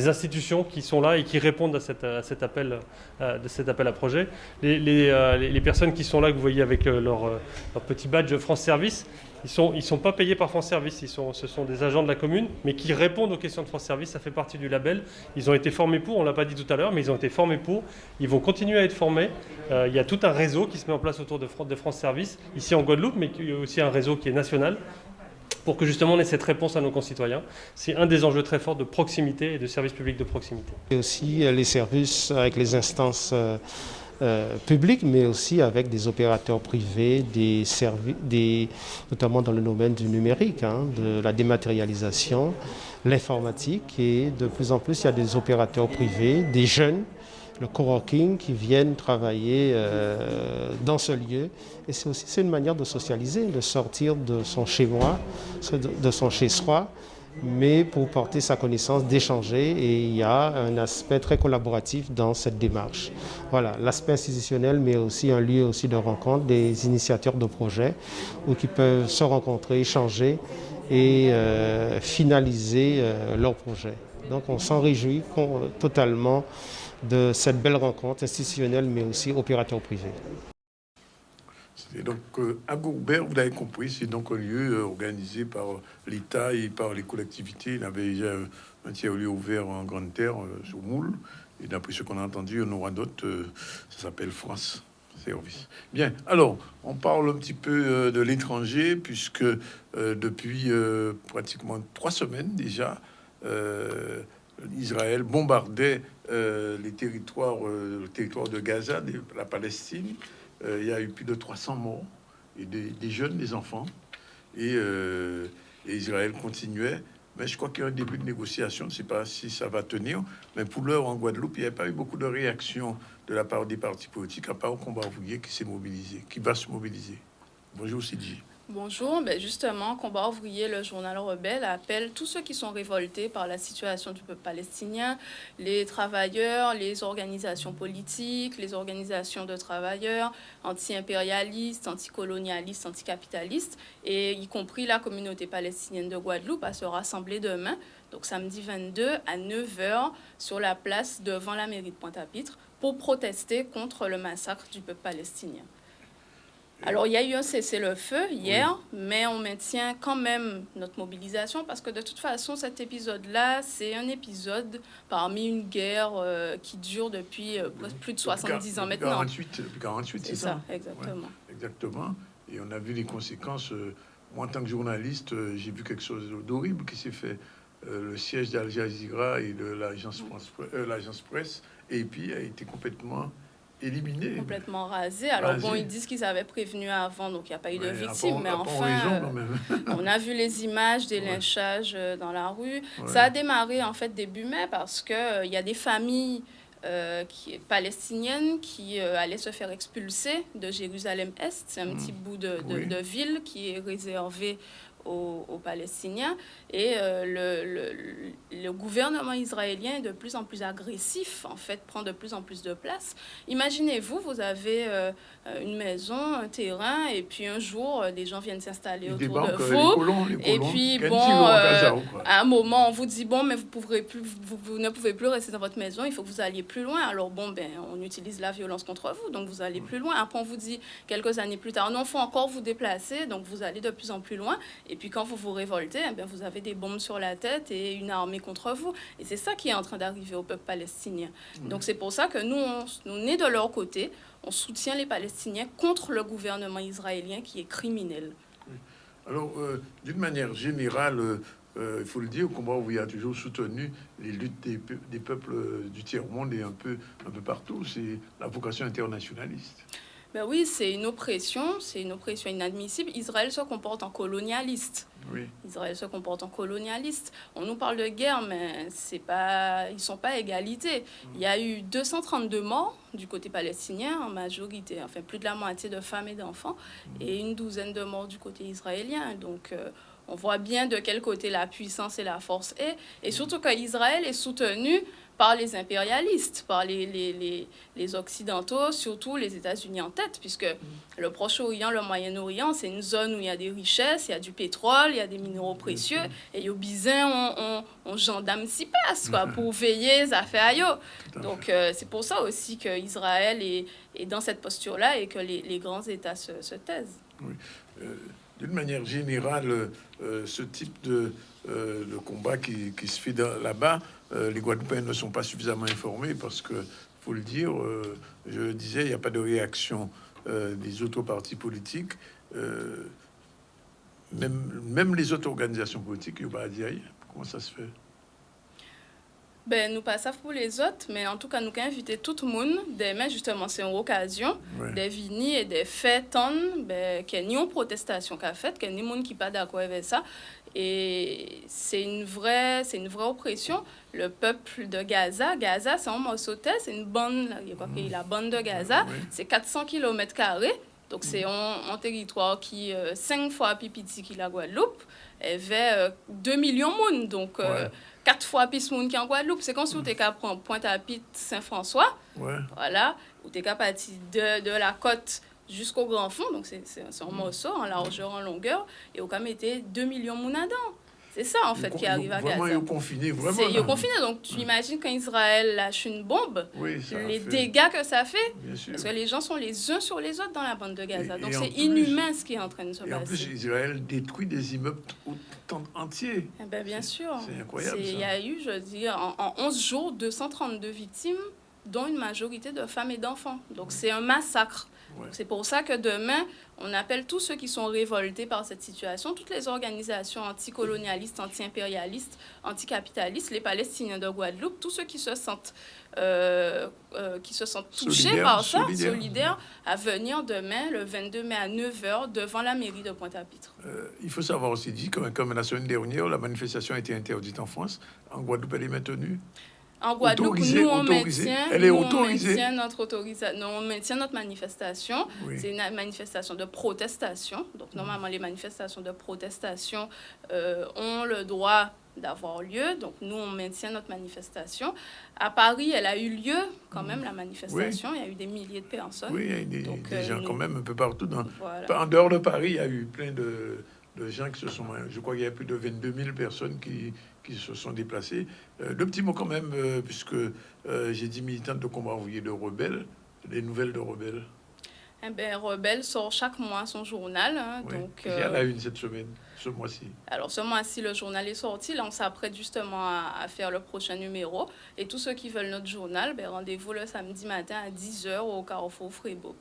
institutions qui sont là et qui répondent à cet appel à projet. Les personnes qui sont là, que vous voyez avec leur petit badge France Service, ils sont pas payés par France Service. Ce sont des agents de la commune, mais qui répondent aux questions de France Service. Ça fait partie du label. Ils ont été formés pour, on ne l'a pas dit tout à l'heure, mais ils ont été formés pour. Ils vont continuer à être formés. Il y a tout un réseau qui se met en place autour de France Service, ici en Guadeloupe, mais il y a aussi un réseau qui est national, pour que justement on ait cette réponse à nos concitoyens. C'est un des enjeux très forts de proximité et de services publics de proximité. Et aussi les services avec les instances publiques, mais aussi avec des opérateurs privés, notamment dans le domaine du numérique, de la dématérialisation, l'informatique, et de plus en plus il y a des opérateurs privés, des jeunes, le coworking, qui viennent travailler dans ce lieu. Et c'est une manière de socialiser, de sortir de son chez-moi, de son chez-soi, mais pour porter sa connaissance, d'échanger, et il y a un aspect très collaboratif dans cette démarche. Voilà, l'aspect institutionnel, mais aussi un lieu aussi de rencontre des initiateurs de projets qui peuvent se rencontrer, échanger et finaliser leurs projets. Donc on s'en réjouit totalement de cette belle rencontre institutionnelle, mais aussi opérateur privé. Et donc, à Gourbert, vous l'avez compris, c'est donc un lieu organisé par l'État et par les collectivités. Il y avait déjà un tiers-lieu ouvert en Grande Terre, sur Moule. Et d'après ce qu'on a entendu, on aura d'autres. Ça s'appelle France Service. Bien, alors, on parle un petit peu de l'étranger, puisque depuis pratiquement 3 semaines déjà, Israël bombardait le territoire de Gaza, de la Palestine. Il y a eu plus de 300 morts, et des jeunes, des enfants. et Israël continuait. Mais je crois qu'il y a un début de négociation. Je ne sais pas si ça va tenir. Mais pour l'heure, en Guadeloupe, il n'y a pas eu beaucoup de réactions de la part des partis politiques, à part au combat ouvrier qui s'est mobilisé, qui va se mobiliser. Bonjour, Sidji. Bonjour, justement, Combat ouvrier, le journal rebelle, appelle tous ceux qui sont révoltés par la situation du peuple palestinien, les travailleurs, les organisations politiques, les organisations de travailleurs, anti-impérialistes, anticolonialistes, anticapitalistes, et y compris la communauté palestinienne de Guadeloupe, à se rassembler demain, donc samedi 22 à 9h, sur la place devant la mairie de Pointe-à-Pitre, pour protester contre le massacre du peuple palestinien. Alors, il y a eu un cessez-le-feu hier, mais on maintient quand même notre mobilisation parce que de toute façon, cet épisode-là, c'est un épisode parmi une guerre qui dure depuis plus de 70 ans maintenant. Depuis 48, c'est ça, exactement. Ouais, exactement. Et on a vu les conséquences. Moi, en tant que journaliste, j'ai vu quelque chose d'horrible qui s'est fait. Le siège d'Al Jazeera et de l'agence Presse, et puis a été complètement éliminé. Complètement rasé. Alors bon, ils disent qu'ils avaient prévenu avant, donc il n'y a pas eu de victimes, mais enfin, on a vu les images des lynchages dans la rue. Ça a démarré en fait début mai parce que il y a des familles palestiniennes qui allaient se faire expulser de Jérusalem-Est. C'est un petit bout de ville qui est réservé aux Palestiniens. Et le gouvernement israélien est de plus en plus agressif, en fait, prend de plus en plus de place. Imaginez-vous, vous avez une maison, un terrain, et puis un jour, des gens viennent s'installer autour de vous. Et puis, bon, à un moment, on vous dit, bon, mais vous ne pouvez plus rester dans votre maison, il faut que vous alliez plus loin. Alors, bon, on utilise la violence contre vous, donc vous allez plus loin. Après, on vous dit, quelques années plus tard, non, il faut encore vous déplacer, donc vous allez de plus en plus loin. Et puis, quand vous vous révoltez, vous avez des bombes sur la tête et une armée contre vous. Et c'est ça qui est en train d'arriver au peuple palestinien. Donc, c'est pour ça que nous, on est de leur côté. On soutient les Palestiniens contre le gouvernement israélien qui est criminel. Oui. Alors, d'une manière générale, il faut le dire, Combat ouvrier a toujours soutenu les luttes des peuples du tiers-monde et un peu partout. C'est la vocation internationaliste. Oui, c'est une oppression inadmissible. Israël se comporte en colonialiste. Oui. Israël se comporte en colonialiste. On nous parle de guerre, mais ils ne sont pas à égalité. Il y a eu 232 morts du côté palestinien, en majorité, enfin plus de la moitié de femmes et d'enfants, et une douzaine de morts du côté israélien. Donc, on voit bien de quel côté la puissance et la force est. Et surtout qu'Israël est soutenu par les impérialistes, par les Occidentaux, surtout les États-Unis en tête, puisque le Proche-Orient, le Moyen-Orient, c'est une zone où il y a des richesses, il y a du pétrole, il y a des minéraux précieux, et les bizins, on gendarme s'y passe, quoi, pour veiller aux affaires. Donc, c'est pour ça aussi qu'Israël est dans cette posture-là et que les grands États se taisent. Oui. D'une manière générale, ce type de combat qui se fait là-bas, les Guadeloupéens ne sont pas suffisamment informés parce que, faut le dire, je disais, il n'y a pas de réaction des autres partis politiques, même les autres organisations politiques, il n'y a pas à dire. Comment ça se fait? Nous pas ça pour les autres, mais en tout cas, nous avons invité tout le monde. Demain, justement, c'est une occasion de venir et de faire tant qu'il y a ni une protestation qu'a fait, qu'il y a ni monde qui pas d'accord avec ça. Et c'est une vraie oppression. Le peuple de Gaza, c'est un morceau de terre, c'est une bande, la bande de Gaza, c'est 400 km². Donc, c'est un territoire qui est 5 fois plus petit que la Guadeloupe. Elle fait 2 millions de monde. Donc, 4 fois plus de monde qu'en Guadeloupe. C'est comme si vous étiez qu'à prendre Pointe-à-Pitre, Saint-François. Voilà. Vous étiez qu'à partir de la côte jusqu'au Grand Fond. Donc, c'est un morceau en largeur, en longueur. Et au cas mettait 2 millions de monde dedans. C'est ça, en fait, qui arrive à Gaza. Vraiment, ils sont confinés, vraiment. Ils sont confinés. Donc, tu imagines quand Israël lâche une bombe, les dégâts que ça fait. Parce que les gens sont les uns sur les autres dans la bande de Gaza. Donc, c'est inhumain ce qui est en train de se passer. Et en plus, Israël détruit des immeubles entiers. Bien sûr. C'est incroyable, ça. Il y a eu, je dis, en 11 jours, 232 victimes, dont une majorité de femmes et d'enfants. Donc, c'est un massacre. Ouais. C'est pour ça que demain, on appelle tous ceux qui sont révoltés par cette situation, toutes les organisations anticolonialistes, anti-impérialistes, anticapitalistes, les Palestiniens de Guadeloupe, tous ceux qui se sentent touchés par ça, solidaires, à venir demain, le 22 mai à 9h, devant la mairie de Pointe-à-Pitre. Il faut savoir aussi dit que, comme la semaine dernière, la manifestation a été interdite en France. En Guadeloupe, elle est maintenue. En Guadeloupe, nous, on maintient notre manifestation. Oui. C'est une manifestation de protestation. Donc, normalement, les manifestations de protestation ont le droit d'avoir lieu. Donc, nous, on maintient notre manifestation. À Paris, elle a eu lieu quand même, la manifestation. Oui. Il y a eu des milliers de personnes. Oui, il y a eu des gens quand même un peu partout. Voilà. En dehors de Paris, il y a eu plein de gens qui se sont... Je crois qu'il y a plus de 22 000 personnes qui se sont déplacés. Deux petits mots quand même, puisque j'ai dit militante de combat ouvrier de Rebelle, des nouvelles de Rebelle. Eh bien, Rebelle sort chaque mois son journal. Hein, oui. Donc, il y en a une cette semaine, ce mois-ci. Alors, ce mois-ci, le journal est sorti. Là, on s'apprête justement à faire le prochain numéro. Et tous ceux qui veulent notre journal, ben, rendez-vous le samedi matin à 10h au Carrefour Frébeau.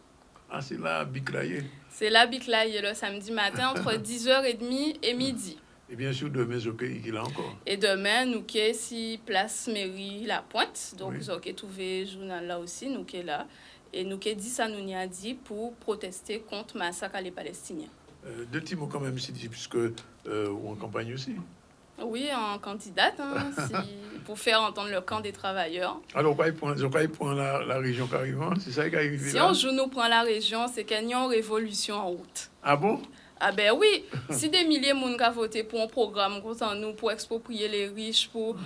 Ah, c'est là, Biclaye. C'est là, Biclaye, le samedi matin, entre 10h30 et midi. Et bien sûr, demain, Zoké, il est là encore. Et demain, nous qui si place mairie La Pointe. Donc, Zoké trouvé journal là aussi, nous qui là. Et nous qui dit ça, nous y a dit pour protester contre le massacre à les Palestiniens. Deux petits mots quand même, Sidi, puisque ou en campagne aussi. Oui, en candidate, hein, pour faire entendre le camp des travailleurs. Alors, Zoké prend la région carrément, c'est ça qui est arrivé si là? Si on joue nous prend la région, c'est qu'il y a une révolution en route. Ah bon? Ah ben oui, si des milliers de monde ont voté pour un programme comme nous, pour exproprier les riches, pour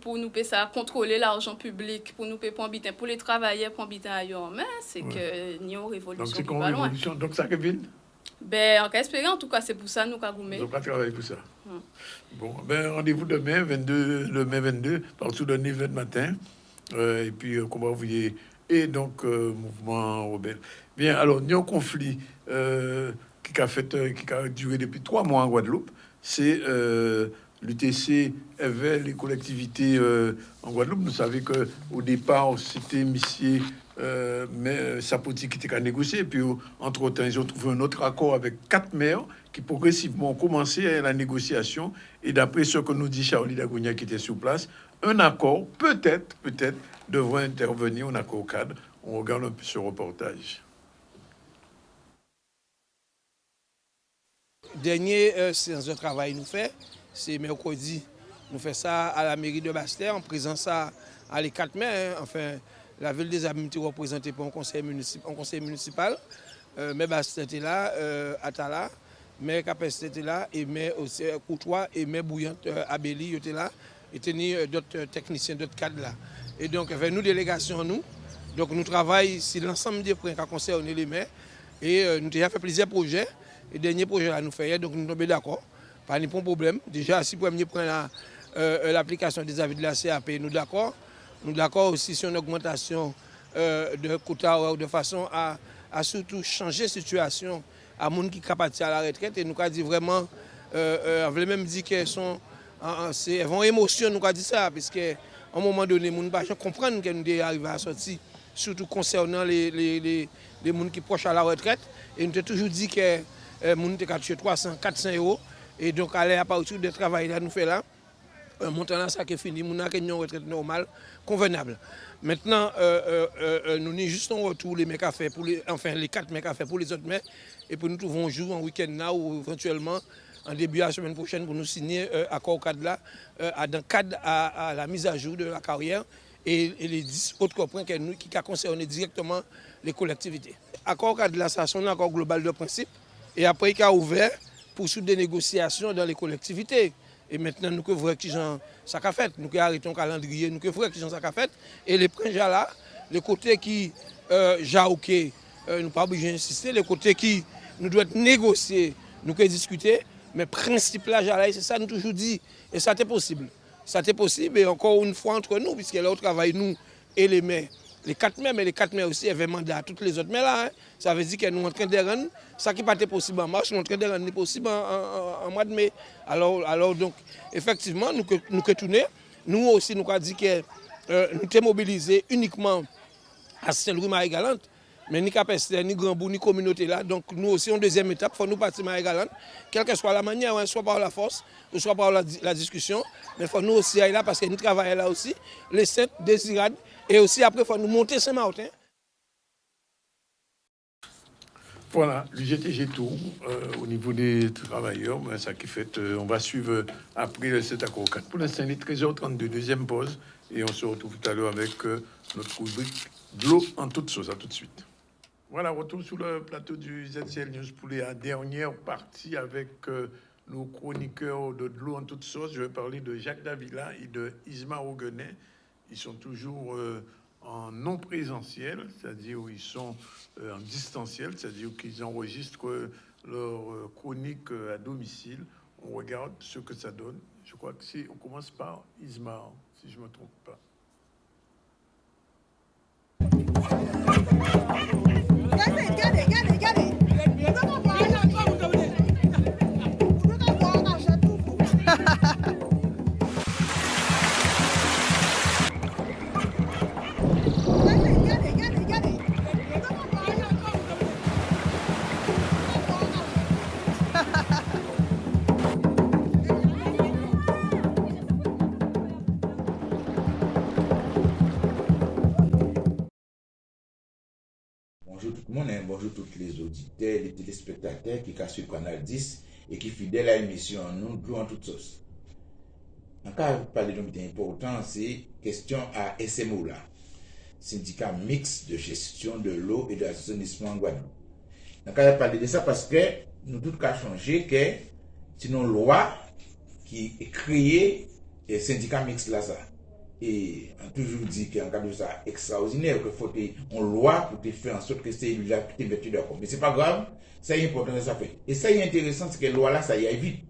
nous payer ça, contrôler l'argent public, pour nous payer pour habitant, pour les travailleurs pour habitant ailleurs, mais c'est que n'y a révolution. Donc c'est comme révolution, donc ça Kevin? Ben, on espérer en tout cas, c'est pour ça nous avons goumé. On va travailler pour ça. Bon, ben rendez-vous demain, le mai 22, partout de 9h du matin, et puis combat ouvrier et donc mouvement rebelle. Bien, alors, il y a un conflit qui a duré depuis 3 mois en Guadeloupe, c'est l'UTC avait les collectivités en Guadeloupe. Vous savez qu'au départ, c'était Missier, mais Sapoti qui était à négocier. Puis, entre-temps, ils ont trouvé un autre accord avec 4 maires qui progressivement ont commencé la négociation. Et d'après ce que nous dit Charlie Dagounia qui était sur place, un accord, peut-être, devrait intervenir, un accord cadre. On regarde un peu ce reportage. Dernière séance de travail nous fait, c'est mercredi. Nous faisons ça à la mairie de Bastère, en présent ça à les 4 mai. Enfin, la ville des Abîmes était représentée par un conseil municipal. Mais Bastère était là, Atala, mais Capes était là, et mais aussi Courtois et mais Bouillante Abéli était là, et tenir d'autres techniciens, d'autres cadres là. Et donc, avec nous, délégation, donc nous travaillons sur l'ensemble des points qui concernent les maires. Et nous avons fait plusieurs projets. Et le dernier projet là nous fait, donc nous sommes d'accord. Pas de problème. Déjà, si le premier prend l'application des avis de la CAP, nous d'accord. Nous d'accord aussi sur une augmentation de quota de façon à surtout changer la situation à gens qui sont partis à la retraite. Et nous avons dit vraiment, on voulait même dire qu'elles sont en émotion, nous avons dit ça, parce qu'à un moment donné, nous ne comprendre que nous sommes arrivés à sortir, surtout concernant les gens qui sont proches à la retraite. Et nous avons toujours dit que les gens ont touché 300, 400 euros. Et donc, à partir du travail que nous faisons là, montant là, ça qui est fini, nous avons une retraite normale, convenable. Maintenant, nous avons juste un retour les mecs à faire les 4 mecs à faire pour les autres mecs. Et puis nous trouvons un jour, un week-end là, ou éventuellement en début de la semaine prochaine pour nous signer accord cadre là, dans le cadre à la mise à jour de la carrière et les 10 autres points qui concernent directement les collectivités. Accord cadre là, ça c'est un accord global de principe. Et après, il a ouvert pour des négociations dans les collectivités. Et maintenant, nous voyons que ça a fait. Nous arrêtons le calendrier, nous voyons que ça a fait. Et les points là, les côtés qui jaouqué, nous pas obligés d'insister, les côtés qui nous doivent négocier, nous pouvons discuter. Mais le principe là, c'est ça nous toujours dit. Et ça c'est possible. Ça c'est possible, et encore une fois entre nous, puisque là, on travaille nous et les maires. Les 4 maires, mais les 4 maires aussi avaient mandat à toutes les autres maires là. Hein. Ça veut dire que nous sommes en train de rendre, ça qui n'est pas possible en mars, nous sommes en train de rendre possible en mois de mai. Alors donc, effectivement, nous tournons. Nous aussi, nous avons dit que nous sommes mobilisés uniquement à Saint-Louis-Marie-Galante. Mais ni Cap-Esther, ni Grand-Bourg, ni communauté là. Donc nous aussi, en deuxième étape, il faut nous partir à Galant, quelle que soit la manière, soit par la force, ou soit par la discussion. Mais il faut nous aussi aller là parce que nous travaillons là aussi, les Saintes, Désirades, et aussi après, il faut nous monter Saint-Martin. Voilà, l'UGTG tout au niveau des travailleurs, ben, ça qui fait, on va suivre après cet accord 4. Pour l'instant, il est 13h32, deuxième pause, et on se retrouve tout à l'heure avec notre rubrique de l'eau en toute sauce. À tout de suite. Voilà, retour sur le plateau du ZCL News pour la dernière partie avec nos chroniqueurs de l'eau en toute sauce. Je vais parler de Jacques Davila et de Isma Roguenet. Ils sont toujours en non présentiel, c'est-à-dire ils sont en distanciel, c'est-à-dire qu'ils enregistrent leur chronique à domicile. On regarde ce que ça donne. Je crois que on commence par Isma, si je ne me trompe pas. Bonjour tout le monde, bonjour tous les auditeurs, les téléspectateurs qui sont sur le canal 10 et qui fidèles à l'émission Nous, de l'eau en toute sauce. Encore vous parler d'un point important, c'est question à SMO là, syndicat mixte de gestion de l'eau et de l'assainissement en Guadeloupe. Encore parler de ça parce que nous tout cas changé que sinon loi qui est créée et syndicat mixte là ça. Et on toujours dit qu'en cas de ça extraordinaire, qu'il faut une loi pour te faire en sorte que c'est là qui te mettre d'accord. Mais c'est pas grave, ça est important que ça fait. Et ça est intéressant, c'est que la loi là, ça y est vite.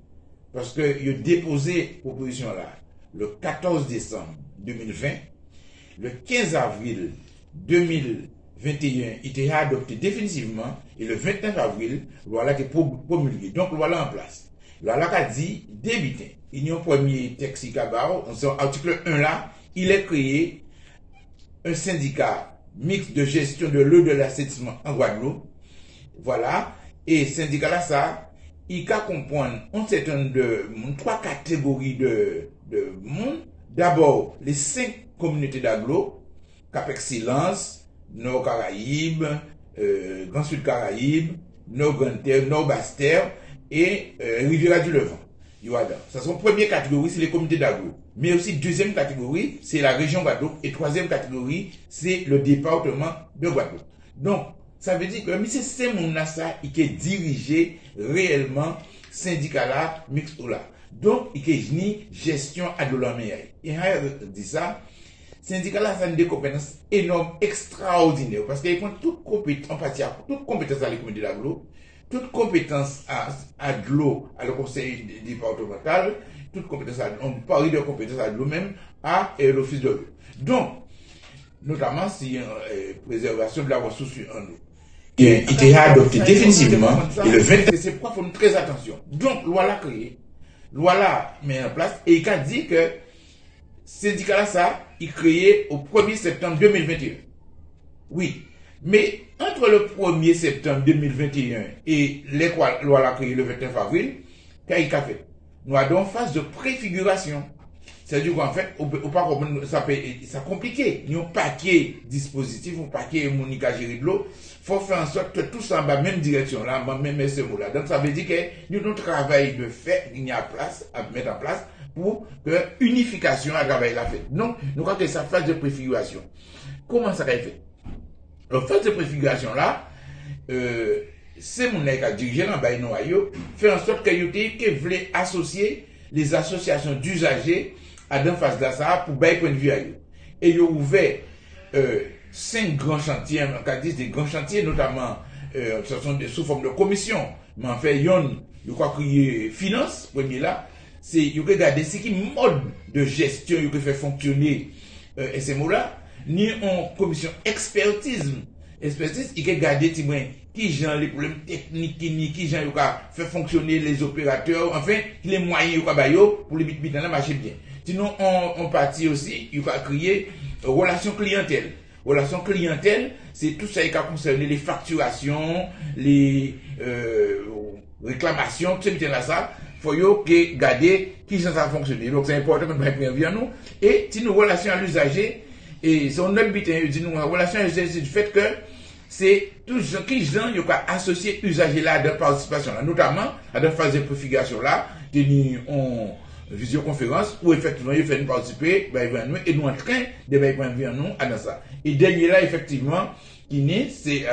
Parce que il a déposé proposition là le 14 décembre 2020, le 15 avril 2021, il était adopté définitivement, et le 29 avril, la loi là est promulguée. Donc la loi là en place. La loi a dit débuter. Il y a un premier texte qui est article 1 là, il est créé un syndicat mixte de gestion de l'eau de l'assainissement en Guadeloupe. Voilà. Et syndicat là, ça, il peut comprendre un certain nombre de trois catégories de monde. D'abord, les 5 communautés d'agglo, Cap-Excellence, Nord Caraïbes, Grand Sud Caraïbes, Nord Grande Terre, Nord Basse Terre et Riviera du Levant. Ça sont première catégorie, c'est les communautés d'agglo. Mais aussi deuxième catégorie, c'est la région Guadeloupe. Et troisième catégorie, c'est le département de Guadeloupe. Donc, ça veut dire que M. Semounassa, il est dirigé réellement syndicat là, mixte là. Donc, il est une gestion à de la meilleure. Et on dit ça, syndicat là, ça a des compétences énormes, extraordinaires. Parce qu'il prend toute compétence à la communauté d'agglo, toute compétence à de l'eau, à le conseil départemental, toute compétence à on parle de compétence à l'eau même, à l'office de l'eau. Donc, notamment si préservation de la ressource en eau. Il était adopté définitivement, et le 20, c'est pourquoi il faut très attention. Donc, loi là créée, loi là met en place, et il a dit que syndicat là, ça, il créé au 1er septembre 2021. Oui. Mais entre le 1er septembre 2021 et les lois la créée le 29 avril, qu'est-ce a fait? Nous avons une phase de préfiguration. C'est-à-dire qu'en fait, ça compliqué. Nous avons un paquet dispositif, un paquet monique à gérer de l'eau. Il faut faire en sorte que tout ça va dans la même direction, là, même ce mot-là. Donc ça veut dire que nous avons un travail de fait, il y a place à mettre en place pour que unification à travail la fait. Donc, nous avons cette phase de préfiguration. Comment ça va être fait? La phase de préfiguration là, c'est mon qui a dirigé dans le noyau, fait en sorte que voulait associer les associations d'usagers à dans phase là ça pour bailler point de vue à eux. Et ils ont ouvert 5 grands chantiers, des grands chantiers notamment ce sont sous forme de commission. Mais en fait, je crois qu'il y a finance premier là, c'est il regarder ce qui mode de gestion il fait fonctionner ces mots là. Ni en commission expertise, il faut garder qui gère les problèmes techniques, qui gère faire fonctionner les opérateurs, enfin, les moyens pour les bits marcher bien. Sinon, on partit aussi, il va créer relation clientèle. relation clientèle, c'est tout ça qui a concerné les facturations, les réclamations, tout ce là ça. Faut yo que garder qui ça fonctionne. Donc c'est important que nous prévions nous. Et si nous relation à l'usager, et son autre but, dit nous relation à l'usager, c'est du fait que c'est tout qui gens yo associé usager là à la participation là, notamment à la phase de préfiguration là, qui on visioconférence où effectivement il fait nous participer, ben et nous en train de venir nous à dans ça. Et dernier là effectivement qui n'est c'est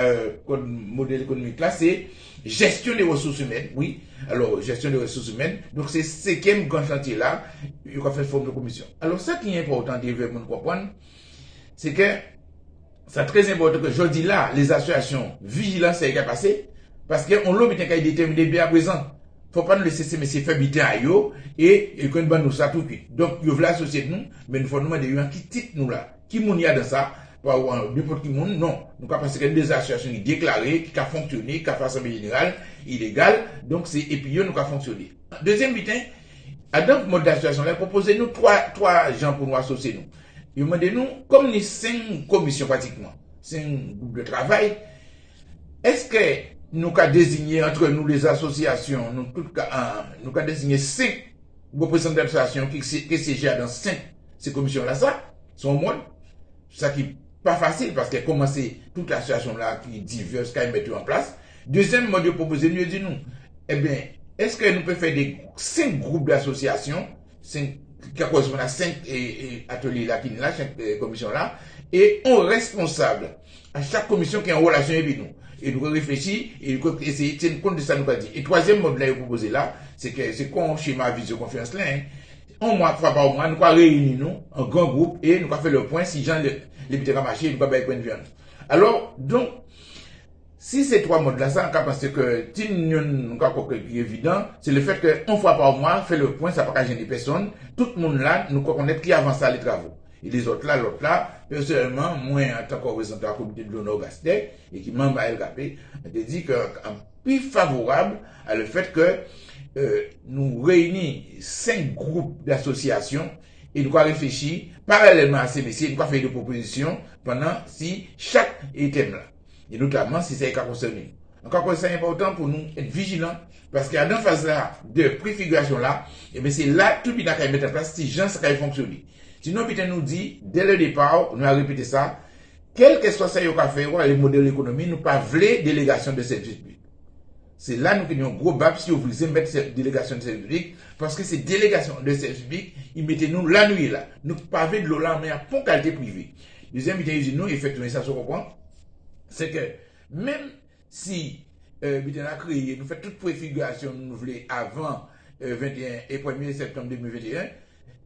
modèle économique là, c'est gestion des ressources humaines, oui. Alors, gestion des ressources humaines. Donc, c'est ce cinquième grand chantier là, il a fait forme de commission. Alors, ça qui est important de comprendre, c'est que c'est très important que je dis là, les associations vigilantes, c'est qui a passé, parce qu'on l'a bien déterminé bien à présent. Faut pas nous laisser ces messieurs faire biter à eux et qu'on nous ça tout de suite. Donc, ils veulent associer nous, mais nous faut nous demander qui titre nous là, qui moun y a dans ça. Pas n'importe qui monde, non. Nous avons pensé qu'il y a des associations qui déclarées, qui ont fonctionné, qui ont fait assemblée générale, illégale. Donc, c'est, et puis, nous avons fonctionné. Deuxième butin, à dans le mode d'association, là, proposez-nous trois gens pour nous associer nous. Ils demandez-nous, comme nous 5 commissions pratiquement, 5 groupes de travail, est-ce que nous avons désigné entre nous les associations, nous avons désigné 5 représentants d'associations qui siègent dans 5 ces commissions-là, ça, sont au monde. Ça qui pas facile parce que commencer toute l'association là qui diverse qui mettre en place. Deuxième mode de proposer nous dit nous, eh bien, est-ce que nous pouvons faire des 5 groupes d'associations, 5 qui correspondent à 5 ateliers là qui là, 5 commissions là, et on responsable à chaque commission qui est en relation avec nous. Et nous réfléchir et nous essayer de tenir compte de ça nous pas dit. Et troisième mode là proposé là, c'est que c'est qu'on schéma visioconférence là, hein. Un mois, 3 par mois, nous allons réunir nous en grand groupe et nous allons faire le point si Jean les petits marché, nous allons faire point de vue. Alors, donc, si ces 3 modes-là, ça, on peut penser que, si nous avons évident, c'est le fait que, 1 fois par mois, faire le point, ça ne va pas gêner personne. Tout le monde là, nous connaître qui avance à les travaux. Et les autres là, l'autre là, personnellement, moi, en tant que représentant de la communauté de l'honneur Gastec, et qui membre à LKP, je dis qu'un plus favorable à le fait que, nous réunissons 5 groupes d'associations et nous allons réfléchir parallèlement à ces messieurs, nous allons faire des propositions pendant si chaque thème là. Et notamment si c'est concerné. Encore c'est important pour nous être vigilants parce qu'il y a dans phase là de préfiguration là, et bien c'est là tout le monde a mettre en place si gens ça va fonctionner. Sinon, Peter nous dit, dès le départ, nous allons répéter ça, quel que soit ça qu'on a fait, les modèles économiques, nous pas voulu délégation de services publics. C'est là nous avons un gros bab si vous voulez mettre cette délégation de service public, parce que ces délégations de service public, ils mettaient nous la nuit là. Nous pas de l'eau là, mais à bon qualité privée. Deuxième idée, nous, effectivement, ça se comprend, c'est que même si nous a créé, nous fait toute préfiguration, nous voulons avant 21 et 1er septembre 2021,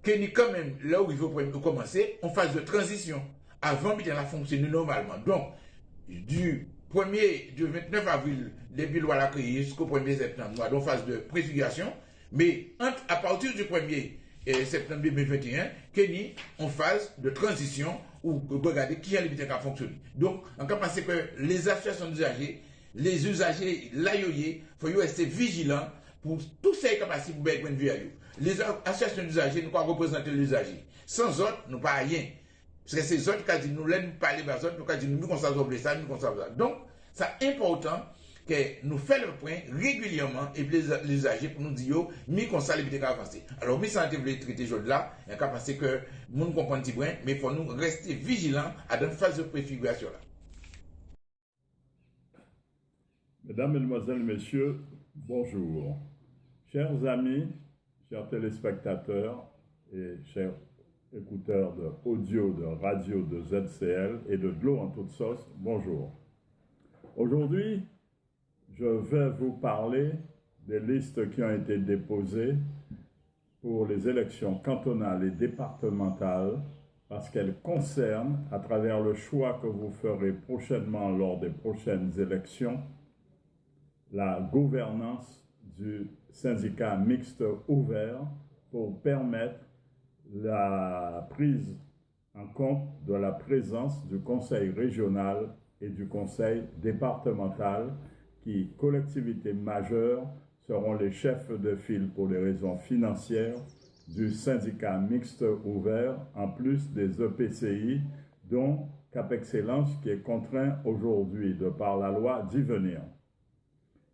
que nous quand même, là où il faut commencer, en phase de transition, avant nous a fonctionné normalement. Donc, du 29 avril, début loi la créée jusqu'au 1er septembre, nous avons phase de préfiguration, mais à partir du 1er septembre 2021, que nous en phase de transition où regarder qui a l'évité qu'à fonctionner. Donc, on peut penser que les associations d'usagers, les usagers, il faut rester vigilants pour tout ce qui est capable de faire une vie à eux. Les associations d'usagers, nous pouvons représenter les usagers. Sans autres, nous pas rien. Parce que ces autres qui disent nous laissent parler aux autres, nous disent nous consacrons ça, nous consacrons ça. Donc, c'est important que nous fassions le point régulièrement et les usagers pour nous dire nous consacrons les avancer. Alors, nous sommes les traiter aujourd'hui là, il y a qu'à penser que nous comprenons petit brin, mais il faut nous rester vigilants à une phase de préfiguration là. Mesdames, Mesdemoiselles, Messieurs, bonjour. Chers amis, chers téléspectateurs et chers écouteurs de audio, de radio, de ZCL et de l'eau en toute sauce, bonjour. Aujourd'hui, je vais vous parler des listes qui ont été déposées pour les élections cantonales et départementales parce qu'elles concernent, à travers le choix que vous ferez prochainement lors des prochaines élections, la gouvernance du syndicat mixte ouvert pour permettre la prise en compte de la présence du conseil régional et du conseil départemental qui, collectivités majeures, seront les chefs de file pour les raisons financières du syndicat mixte ouvert, en plus des EPCI dont Cap Excellence qui est contraint aujourd'hui, de par la loi, d'y venir.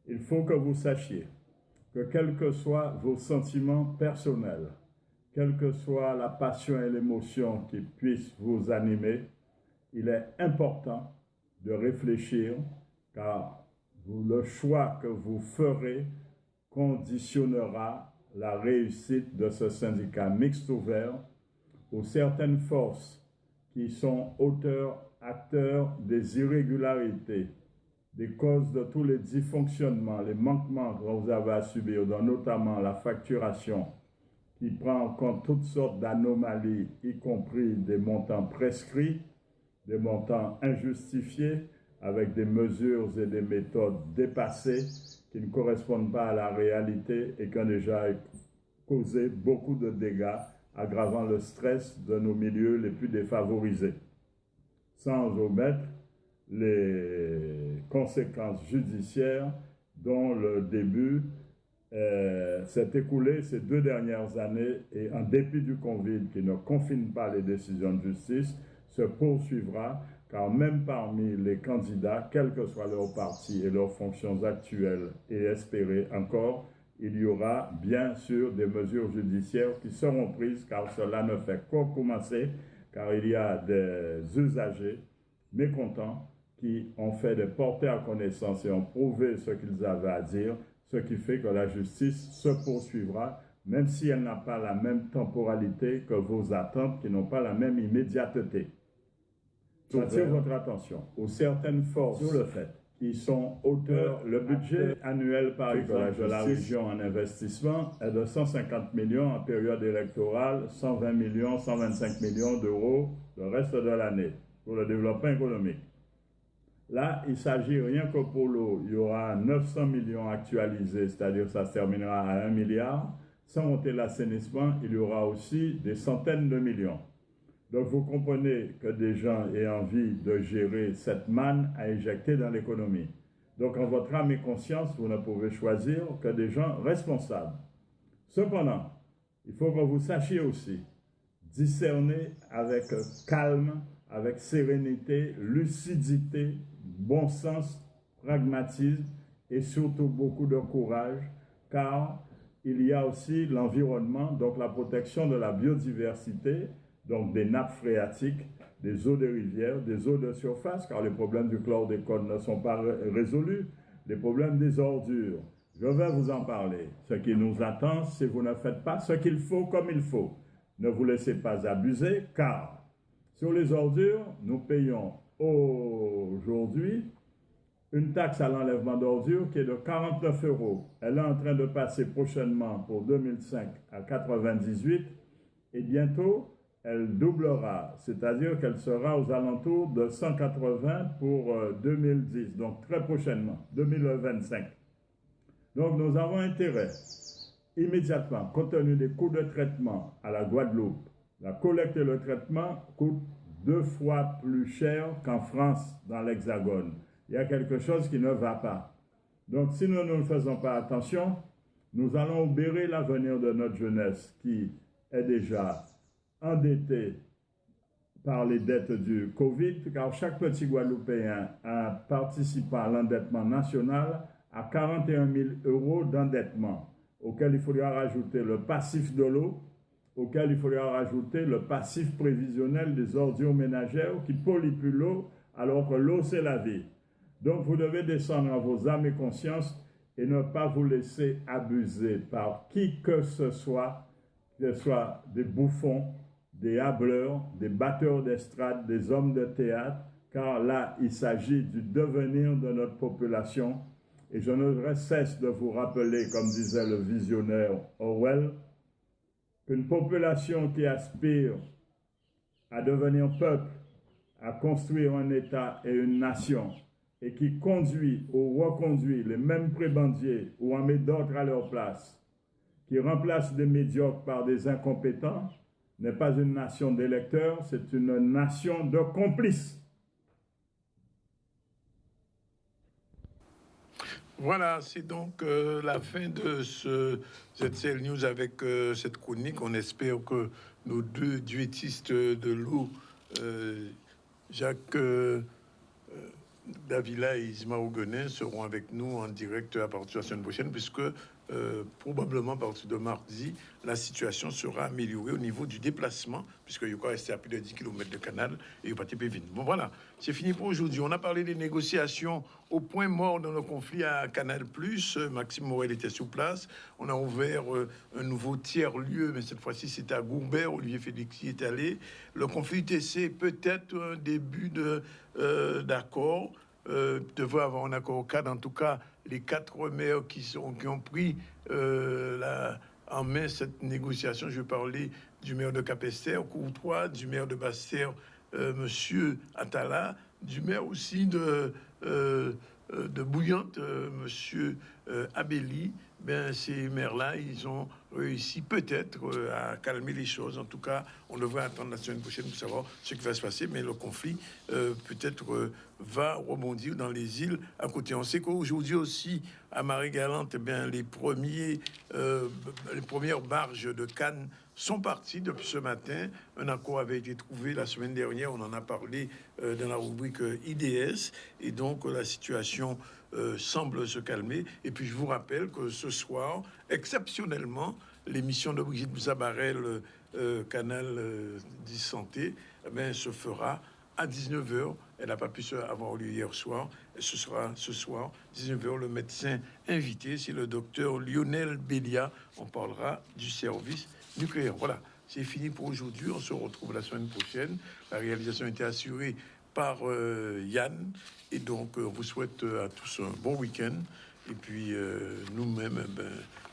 Il faut que vous sachiez que quels que soient vos sentiments personnels, quelle que soit la passion et l'émotion qui puissent vous animer, il est important de réfléchir car le choix que vous ferez conditionnera la réussite de ce syndicat mixte ouvert où certaines forces qui sont acteurs des irrégularités, des causes de tous les dysfonctionnements, les manquements que vous avez à subir, dont notamment la facturation, qui prend en compte toutes sortes d'anomalies, y compris des montants prescrits, des montants injustifiés, avec des mesures et des méthodes dépassées qui ne correspondent pas à la réalité et qui ont déjà causé beaucoup de dégâts, aggravant le stress de nos milieux les plus défavorisés, sans omettre les conséquences judiciaires dont le début s'est écoulé ces 2 dernières années et en dépit du Covid qui ne confine pas les décisions de justice, se poursuivra car même parmi les candidats, quel que soit leur parti et leurs fonctions actuelles et espérées encore, il y aura bien sûr des mesures judiciaires qui seront prises car cela ne fait qu'en commencer, car il y a des usagers mécontents qui ont fait des portées à connaissance et ont prouvé ce qu'ils avaient à dire, ce qui fait que la justice se poursuivra, même si elle n'a pas la même temporalité que vos attentes qui n'ont pas la même immédiateté. J'attire votre attention aux certaines forces sur le fait qui sont auteurs. Le budget annuel, par exemple, de la région en investissement est de 150 millions en période électorale, 120 millions, 125 millions d'euros le reste de l'année pour le développement économique. Là, il s'agit rien que pour l'eau. Il y aura 900 millions actualisés, c'est-à-dire ça se terminera à 1 milliard. Sans monter l'assainissement, il y aura aussi des centaines de millions. Donc, vous comprenez que des gens aient envie de gérer cette manne à éjecter dans l'économie. Donc, en votre âme et conscience, vous ne pouvez choisir que des gens responsables. Cependant, il faut que vous sachiez aussi discerner avec calme, avec sérénité, lucidité, bon sens, pragmatisme et surtout beaucoup de courage, car il y a aussi l'environnement, donc la protection de la biodiversité, donc des nappes phréatiques, des eaux des rivières, des eaux de surface, car les problèmes du chlordécone ne sont pas résolus, les problèmes des ordures. Je vais vous en parler. Ce qui nous attend, si vous ne faites pas ce qu'il faut comme il faut. Ne vous laissez pas abuser, car sur les ordures, nous payons aujourd'hui une taxe à l'enlèvement d'ordures qui est de 49 €. Elle est en train de passer prochainement pour 2005 à 98 et bientôt, elle doublera, c'est-à-dire qu'elle sera aux alentours de 180 pour 2010, donc très prochainement, 2025. Donc nous avons intérêt, immédiatement, compte tenu des coûts de traitement à la Guadeloupe, la collecte et le traitement coûtent 2 fois plus cher qu'en France, dans l'Hexagone. Il y a quelque chose qui ne va pas. Donc si nous ne faisons pas attention, nous allons obérer l'avenir de notre jeunesse qui est déjà endetté par les dettes du Covid, car chaque petit Guadeloupéen a participé à l'endettement national à 41 000 € d'endettement, auquel il faudra rajouter le passif de l'eau, auquel il faudra rajouter le passif prévisionnel des ordures ménagères qui pollue plus l'eau, alors que l'eau c'est la vie. Donc vous devez descendre à vos âmes et consciences et ne pas vous laisser abuser par qui que ce soit des bouffons, des hableurs, des batteurs d'estrade, des hommes de théâtre, car là, il s'agit du devenir de notre population. Et je ne cesse de vous rappeler, comme disait le visionnaire Orwell, qu'une population qui aspire à devenir peuple, à construire un État et une nation, et qui conduit ou reconduit les mêmes prébendiers ou en met d'autres à leur place, qui remplace des médiocres par des incompétents, n'est pas une nation d'électeurs, c'est une nation de complices. Voilà, c'est donc la fin de ce ZCL News avec cette chronique. On espère que nos deux duettistes de l'eau Jacques Davila et Isma Ogonin seront avec nous en direct à partir de la semaine prochaine, puisque probablement à partir de mardi, la situation sera améliorée au niveau du déplacement, puisqu'il va rester à plus de 10 km de canal et il va pas vite. Bon voilà, c'est fini pour aujourd'hui. On a parlé des négociations au point mort dans le conflit à Canal+. Maxime Morel était sur place. On a ouvert un nouveau tiers-lieu, mais cette fois-ci c'était à Gourbert. Olivier Félix y est allé. Le conflit UTC, peut-être un début d'accord. Devrait avoir un accord cadre. En tout cas, les 4 maires qui ont pris en main cette négociation, je vais parler du maire de Capesterre, Courtois, du maire de Basse-Terre, monsieur Attala, du maire aussi de Bouillante, monsieur Abelli. Ben, ces maires-là, ils ont réussi peut-être à calmer les choses. En tout cas, on devrait attendre la semaine prochaine pour savoir ce qui va se passer. Mais le conflit, peut-être, va rebondir dans les îles à côté. On sait qu'aujourd'hui aussi, à Marie-Galante, les premières barges de Cannes sont parties depuis ce matin. Un accord avait été trouvé la semaine dernière. On en a parlé dans la rubrique IDS. Et donc, la situation semble se calmer. Et puis, je vous rappelle que ce soir, exceptionnellement, l'émission de Brigitte Zabarel, Canal 10 Santé, se fera à 19h. Elle n'a pas pu avoir lieu hier soir. Et ce sera ce soir, 19h, le médecin invité, c'est le docteur Lionel Bélia. On parlera du service nucléaire. Voilà, c'est fini pour aujourd'hui. On se retrouve la semaine prochaine. La réalisation a été assurée par Yann. Et donc, on vous souhaite à tous un bon week-end. Et puis, nous-mêmes,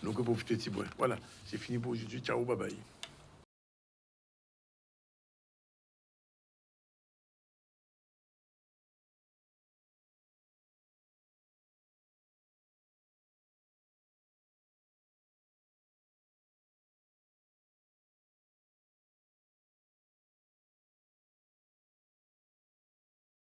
nous que profiter de Voilà, c'est fini pour aujourd'hui. Ciao, bye bye.